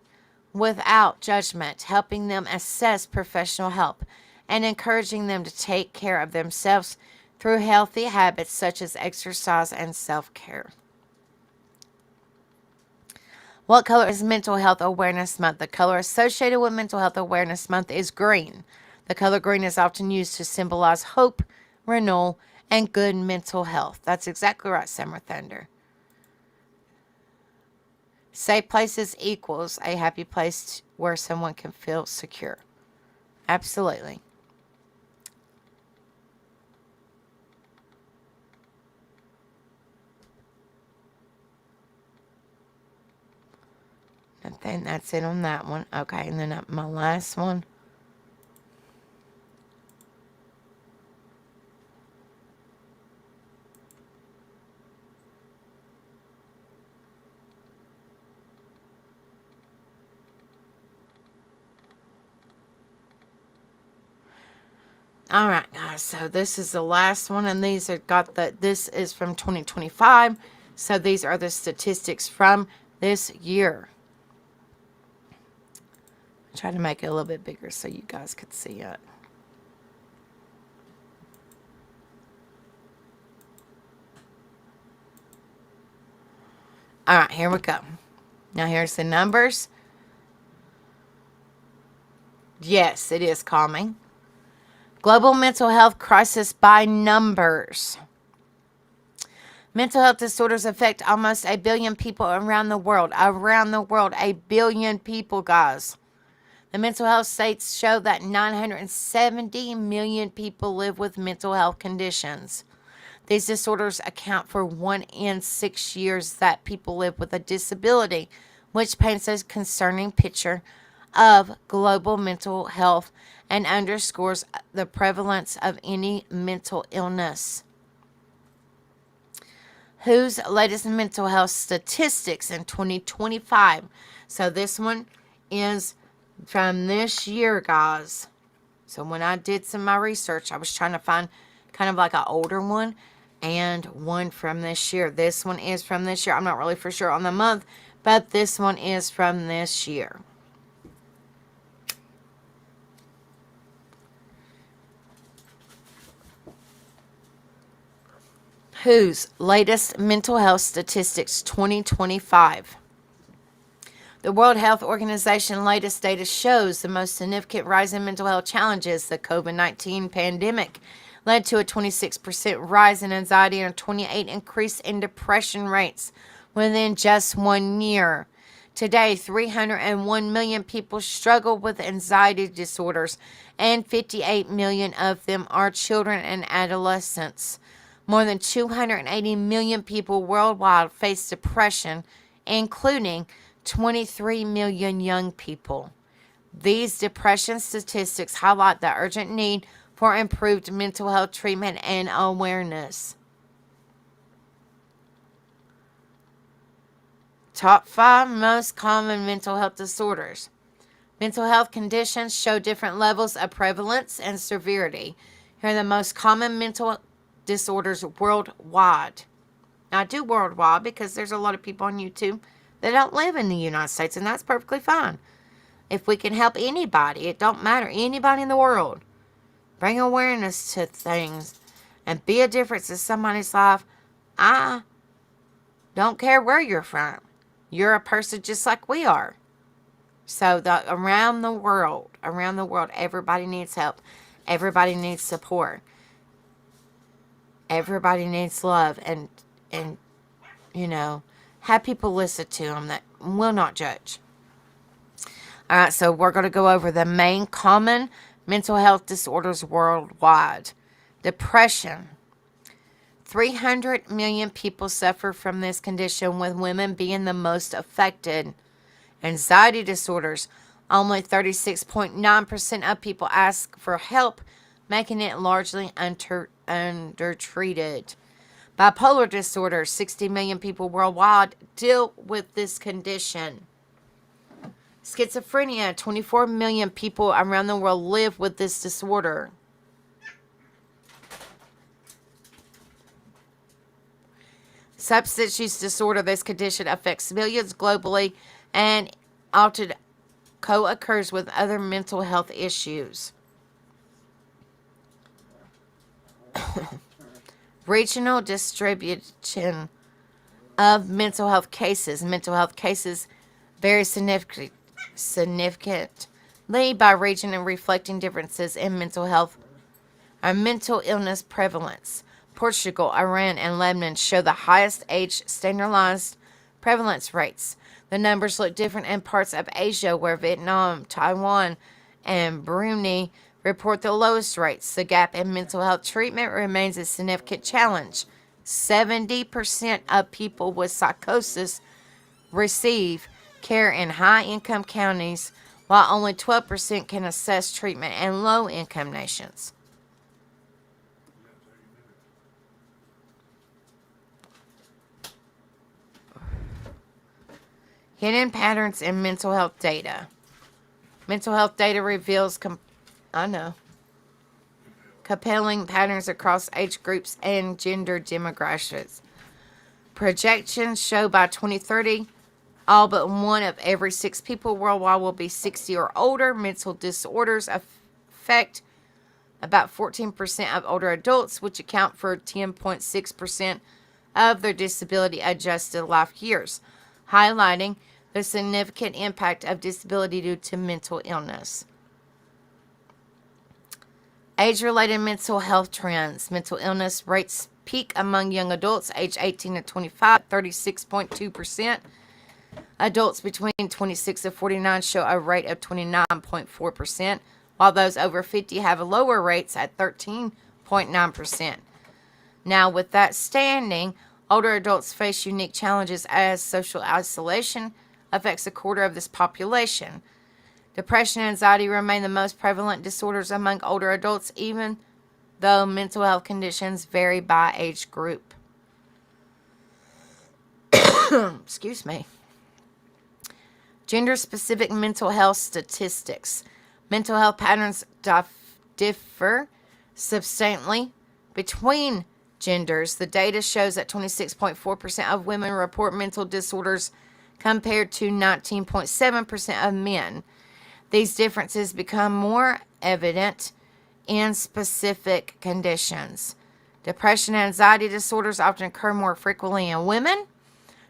B: without judgment, helping them assess professional help, and encouraging them to take care of themselves through healthy habits such as exercise and self-care. What color is Mental Health Awareness Month? The color associated with Mental Health Awareness Month is green. The color green is often used to symbolize hope, renewal, and good mental health. That's exactly right, Summer Thunder. Safe places equals a happy place where someone can feel secure. Absolutely. I think that's it on that one. Okay, and then my last one. All right, guys. So this is the last one, and these are this is from 2025. So these are the statistics from this year. Try to make it a little bit bigger so you guys could see it. All right, here we go. Now here's the numbers. Yes, it is calming. Global mental health crisis by numbers. Mental health disorders affect almost 1 billion people around the world. Around the world, 1 billion people, guys. The mental health states show that 970 million people live with mental health conditions. These disorders account for 1 in 6 years that people live with a disability, which paints a concerning picture of global mental health and underscores the prevalence of any mental illness. WHO's latest mental health statistics in 2025. So this one is from this year, guys. So when I did some of my research, I was trying to find kind of like an older one and one from this year. This one is from this year. I'm not really for sure on the month, but this one is from this year. WHO's latest mental health statistics 2025. The World Health Organization latest data shows the most significant rise in mental health challenges. The COVID-19 pandemic led to a 26% rise in anxiety and a 28% increase in depression rates within just 1 year. Today, 301 million people struggle with anxiety disorders, and 58 million of them are children and adolescents. More than 280 million people worldwide face depression, including 23 million young people. These depression statistics highlight the urgent need for improved mental health treatment and awareness. Top 5 most common mental health disorders. Mental health conditions show different levels of prevalence and severity. Here are the most common mental disorders worldwide. Now, I do worldwide because there's a lot of people on YouTube that don't live in the United States, and that's perfectly fine. If we can help anybody, it don't matter, anybody in the world, bring awareness to things and be a difference in somebody's life, I Don't care where you're from. You're a person just like we are. So around the world, everybody needs help. Everybody needs support. Everybody needs love, and have people listen to them that will not judge. All right, so we're going to go over the main common mental health disorders worldwide. Depression. 300 million people suffer from this condition, with women being the most affected. Anxiety disorders. Only 36.9% of people ask for help, making it largely undertreated. Bipolar disorder. 60 million people worldwide deal with this condition. Schizophrenia. 24 million people around the world live with this disorder. Substance use disorder. This condition affects millions globally and often co-occurs with other mental health issues. Regional distribution of mental health cases. Mental health cases vary significantly by region and reflecting differences in mental health or mental illness prevalence. Portugal, Iran, and Lebanon show the highest age standardized prevalence rates. The numbers look different in parts of Asia, where Vietnam, Taiwan, and Brunei report the lowest rates. The gap in mental health treatment remains a significant challenge. 70% of people with psychosis receive care in high-income counties, while only 12% can access treatment in low-income nations. Hidden patterns in mental health data. Mental health data reveals compelling patterns across age groups and gender demographics. Projections show by 2030, all but one of every 6 people worldwide will be 60 or older. Mental disorders affect about 14% of older adults, which account for 10.6% of their disability-adjusted life years, highlighting the significant impact of disability due to mental illness. Age-related mental health trends. Mental illness rates peak among young adults aged 18 to 25, 36.2%. Adults between 26 and 49 show a rate of 29.4%, while those over 50 have lower rates at 13.9%. Now, with that standing, older adults face unique challenges as social isolation affects a quarter of this population. Depression and anxiety remain the most prevalent disorders among older adults, even though mental health conditions vary by age group. Excuse me. Gender-specific mental health statistics. Mental health patterns differ substantially between genders. The data shows that 26.4% of women report mental disorders compared to 19.7% of men. These differences become more evident in specific conditions. Depression and anxiety disorders often occur more frequently in women.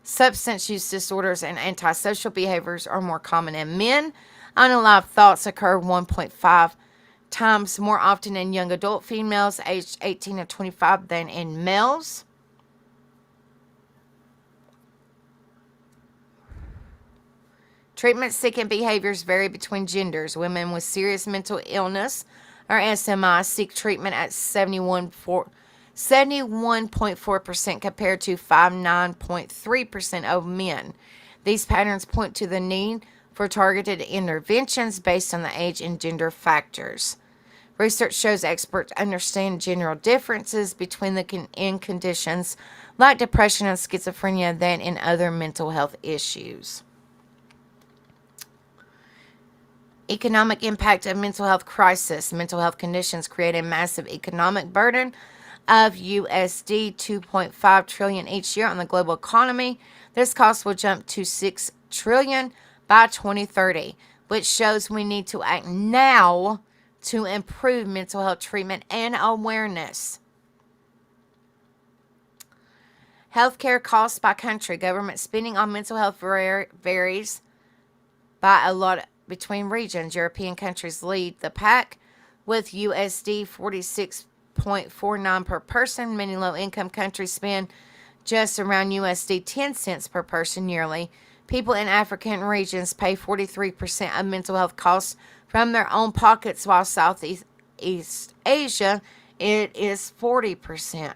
B: Substance use disorders and antisocial behaviors are more common in men. Unalive thoughts occur 1.5 times more often in young adult females aged 18 to 25 than in males. Treatment-seeking behaviors vary between genders. Women with serious mental illness, or SMI, seek treatment at 71.4% compared to 59.3% of men. These patterns point to the need for targeted interventions based on the age and gender factors. Research shows experts understand general differences between the conditions like depression and schizophrenia than in other mental health issues. Economic impact of mental health crisis. Mental health conditions create a massive economic burden of USD 2.5 trillion each year on the global economy. This cost will jump to $6 trillion by 2030, which shows we need to act now to improve mental health treatment and awareness. Healthcare costs by country. Government spending on mental health varies by a lot between regions. European countries lead the pack with USD 46.49 per person. Many low-income countries spend just around USD 10 cents per person yearly. People in African regions pay 43% of mental health costs from their own pockets, while Southeast Asia, it is 40%.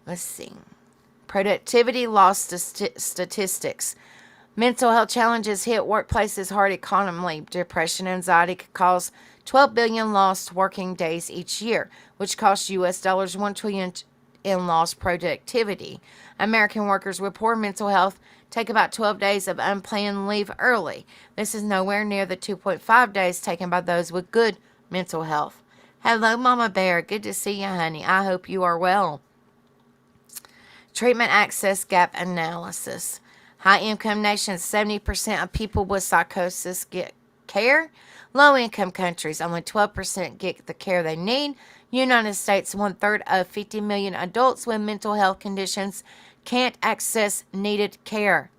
B: Let's see. Productivity loss statistics. Mental health challenges hit workplaces hard economically. Depression and anxiety could cause 12 billion lost working days each year, which costs US dollars 1 trillion in lost productivity. American workers with poor mental health take about 12 days of unplanned leave early. This is nowhere near the 2.5 days taken by those with good mental health. Hello, Mama Bear. Good to see you, honey. I hope you are well. Treatment access gap analysis. High-income nations, 70% of people with psychosis get care. Low-income countries, only 12% get the care they need. United States, 1/3 of 50 million adults with mental health conditions can't access needed care.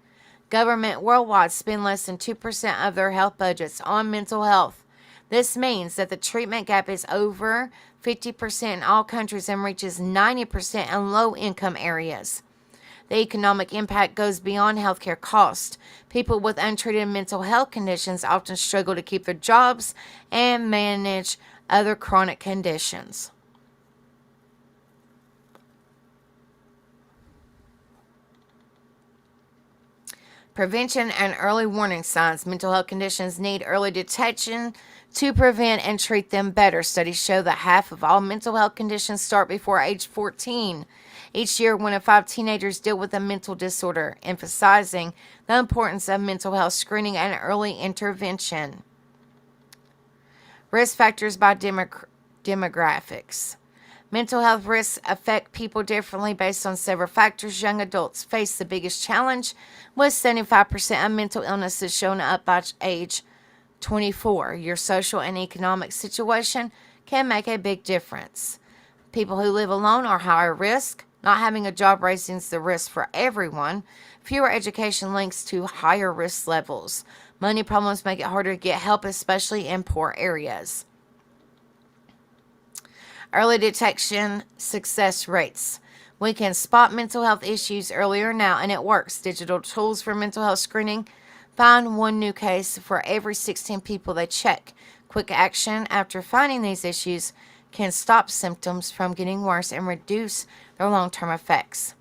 B: Government worldwide spend less than 2% of their health budgets on mental health. This means that the treatment gap is over 50% in all countries and reaches 90% in low-income areas. The economic impact goes beyond healthcare costs. People with untreated mental health conditions often struggle to keep their jobs and manage other chronic conditions. Prevention and early warning signs. Mental health conditions need early detection to prevent and treat them better. Studies show that half of all mental health conditions start before age 14. Each year, 1 in 5 teenagers deal with a mental disorder, emphasizing the importance of mental health screening and early intervention. Risk factors by demographics. Mental health risks affect people differently based on several factors. Young adults face the biggest challenge, with 75% of mental illnesses showing up by age 24. Your social and economic situation can make a big difference. People who live alone are higher risk. Not having a job raises the risk for everyone. Fewer education links to higher risk levels. Money problems make it harder to get help, especially in poor areas. Early detection success rates. We can spot mental health issues earlier now, and it works. Digital tools for mental health screening find one new case for every 16 people they check. Quick action after finding these issues can stop symptoms from getting worse and reduce their long-term effects.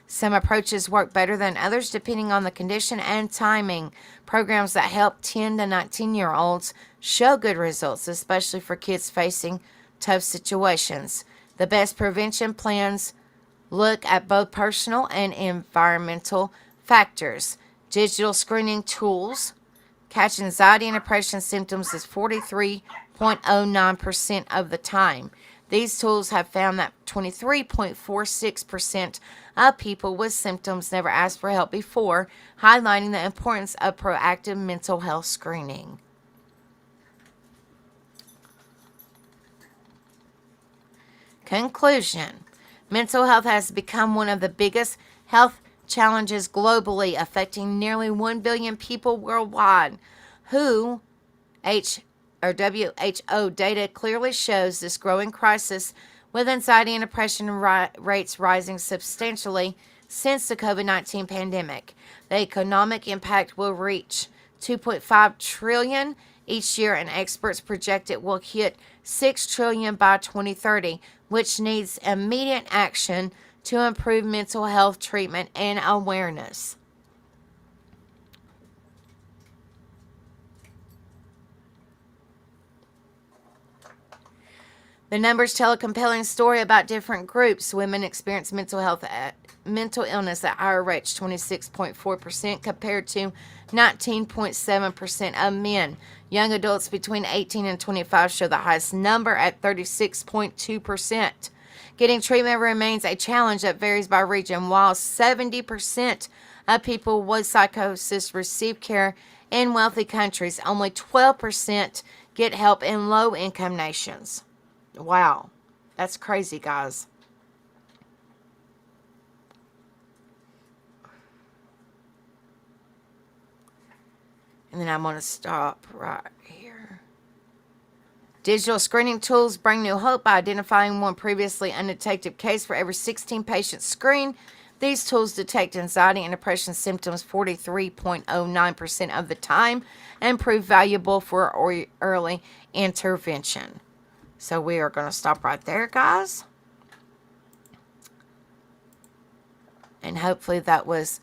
B: Some approaches work better than others depending on the condition and timing. Programs that help 10 to 19-year-olds show good results, especially for kids facing tough situations. The best prevention plans look at both personal and environmental factors. Digital screening tools catch anxiety and depression symptoms is 43.09% of the time. These tools have found that 23.46% of people with symptoms never asked for help before, highlighting the importance of proactive mental health screening. Conclusion. Mental health has become one of the biggest health challenges globally, affecting nearly 1 billion people worldwide. WHO data clearly shows this growing crisis, with anxiety and depression rates rising substantially since the COVID-19 pandemic. The economic impact will reach $2.5 trillion each year, and experts project it will hit $6 trillion by 2030, which needs immediate action to improve mental health treatment and awareness. The numbers tell a compelling story about different groups. Women experience mental illness at higher rates, 26.4% compared to 19.7% of men. Young adults between 18 and 25 show the highest number at 36.2%. Getting treatment remains a challenge that varies by region. While 70% of people with psychosis receive care in wealthy countries, only 12% get help in low-income nations. Wow. That's crazy, guys. And then I'm going to stop right here. Digital screening tools bring new hope by identifying one previously undetected case for every 16 patients screened. These tools detect anxiety and depression symptoms 43.09% of the time and prove valuable for early intervention. So we are going to stop right there, guys. And hopefully that was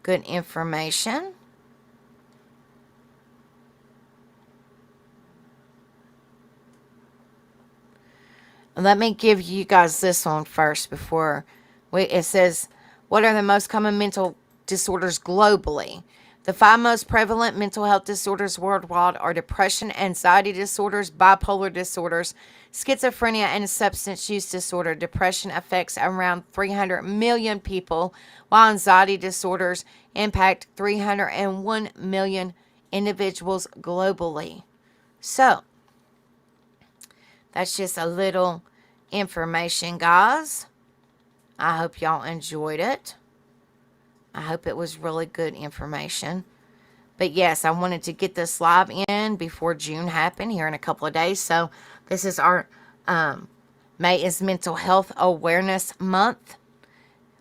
B: good information. Let me give you guys this one first before it says, what are the most common mental disorders globally? The 5 most prevalent mental health disorders worldwide are depression, anxiety disorders, bipolar disorders, schizophrenia, and substance use disorder. Depression affects around 300 million people, while anxiety disorders impact 301 million individuals globally. So, that's just a little information, guys. I hope y'all enjoyed it. I hope it was really good information. But yes, I wanted to get this live in before June happened here in a couple of days. So this is our May is Mental Health Awareness Month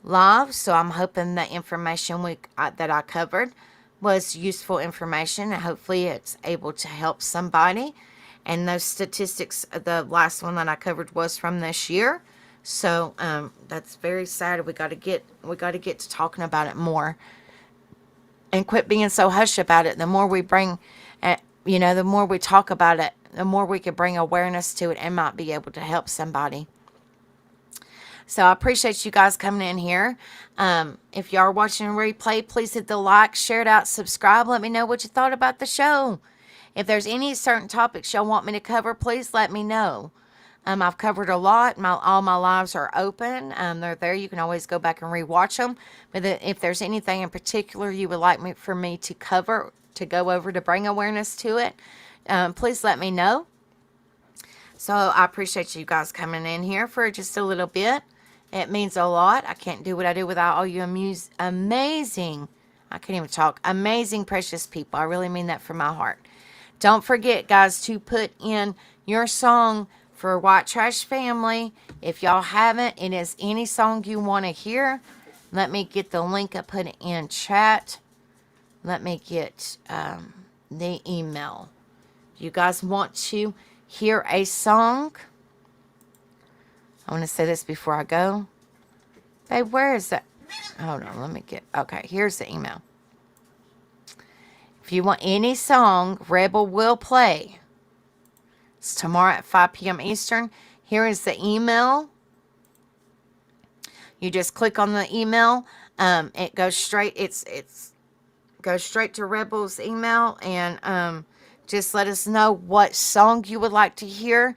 B: live. So I'm hoping the information that I covered was useful information, and hopefully it's able to help somebody. And those statistics, the last one that I covered was from this year. So that's very sad. We got to get to talking about it more, and quit being so hush about it. The more we bring, the more we talk about it, the more we can bring awareness to it and might be able to help somebody. So I appreciate you guys coming in here. If you are watching a replay, please hit the like, share it out, subscribe. Let me know what you thought about the show. If there's any certain topics y'all want me to cover, please let me know. I've covered a lot. All my lives are open. They're there. You can always go back and rewatch them. But if there's anything in particular you would like for me to cover, to go over, to bring awareness to it, please let me know. So I appreciate you guys coming in here for just a little bit. It means a lot. I can't do what I do without all you amazing, I can't even talk, amazing, precious people. I really mean that from my heart. Don't forget, guys, to put in your song for White Trash Family. If y'all haven't, it is any song you want to hear. Let me get the link. I put it in chat. Let me get the email. You guys want to hear a song? I want to say this before I go. Babe, where is that? Hold on, let me get... Okay, here's the email. If you want any song, Rebel will play. It's tomorrow at 5 p.m. Eastern. Here is the email. You just click on the email. It goes straight. Goes straight to Rebel's email, and just let us know what song you would like to hear,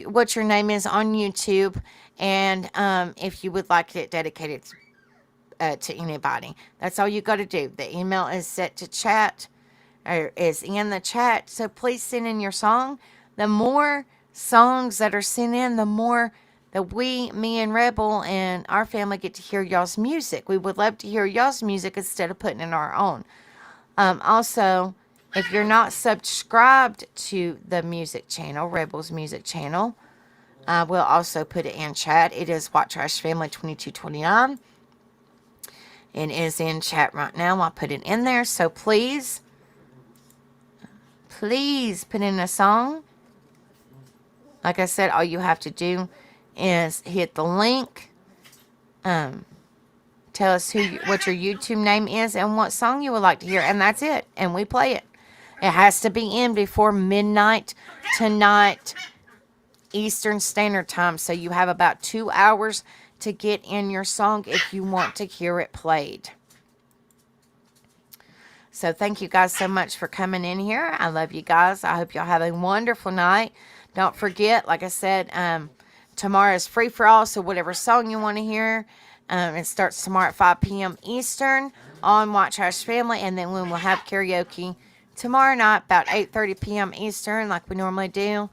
B: what your name is on YouTube, and if you would like it dedicated to anybody. That's all you got to do. The email is set to chat, or is in the chat. So please send in your song. The more songs that are sent in, the more that me and Rebel and our family get to hear y'all's music. We would love to hear y'all's music instead of putting in our own. Also, if you're not subscribed to the music channel, Rebel's music channel, we'll also put it in chat. It is White Trash Family 2229. It is in chat right now. I'll put it in there. So please put in a song. Like I said, all you have to do is hit the link. Tell us what your YouTube name is and what song you would like to hear. And that's it. And we play it. It has to be in before midnight tonight, Eastern Standard Time. So you have about 2 hours to get in your song if you want to hear it played. So thank you guys so much for coming in here. I love you guys. I hope y'all have a wonderful night. Don't forget, like I said, tomorrow is free for all. So whatever song you want to hear, it starts tomorrow at 5 p.m. Eastern on White Trash Family. And then we'll have karaoke tomorrow night about 8:30 p.m. Eastern, like we normally do.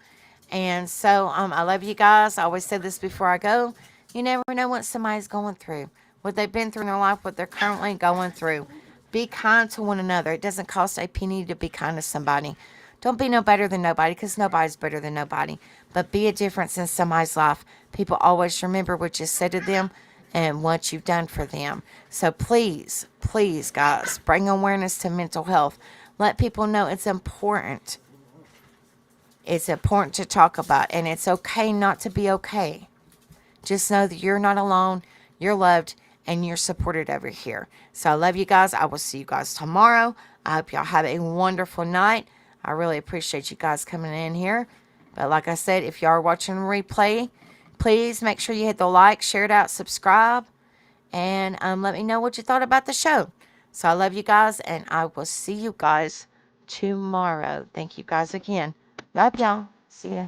B: And so I love you guys. I always say this before I go. You never know what somebody's going through, what they've been through in their life, what they're currently going through. Be kind to one another. It doesn't cost a penny to be kind to somebody. Don't be no better than nobody, because nobody's better than nobody. But be a difference in somebody's life. People always remember what you said to them and what you've done for them. So please, please, guys, bring awareness to mental health. Let people know it's important. It's important to talk about, and it's okay not to be okay. Just know that you're not alone, you're loved, and you're supported over here. So I love you guys. I will see you guys tomorrow. I hope y'all have a wonderful night. I really appreciate you guys coming in here. But like I said, if y'all are watching a replay, please make sure you hit the like, share it out, subscribe, and let me know what you thought about the show. So I love you guys, and I will see you guys tomorrow. Thank you guys again. Love y'all. See ya.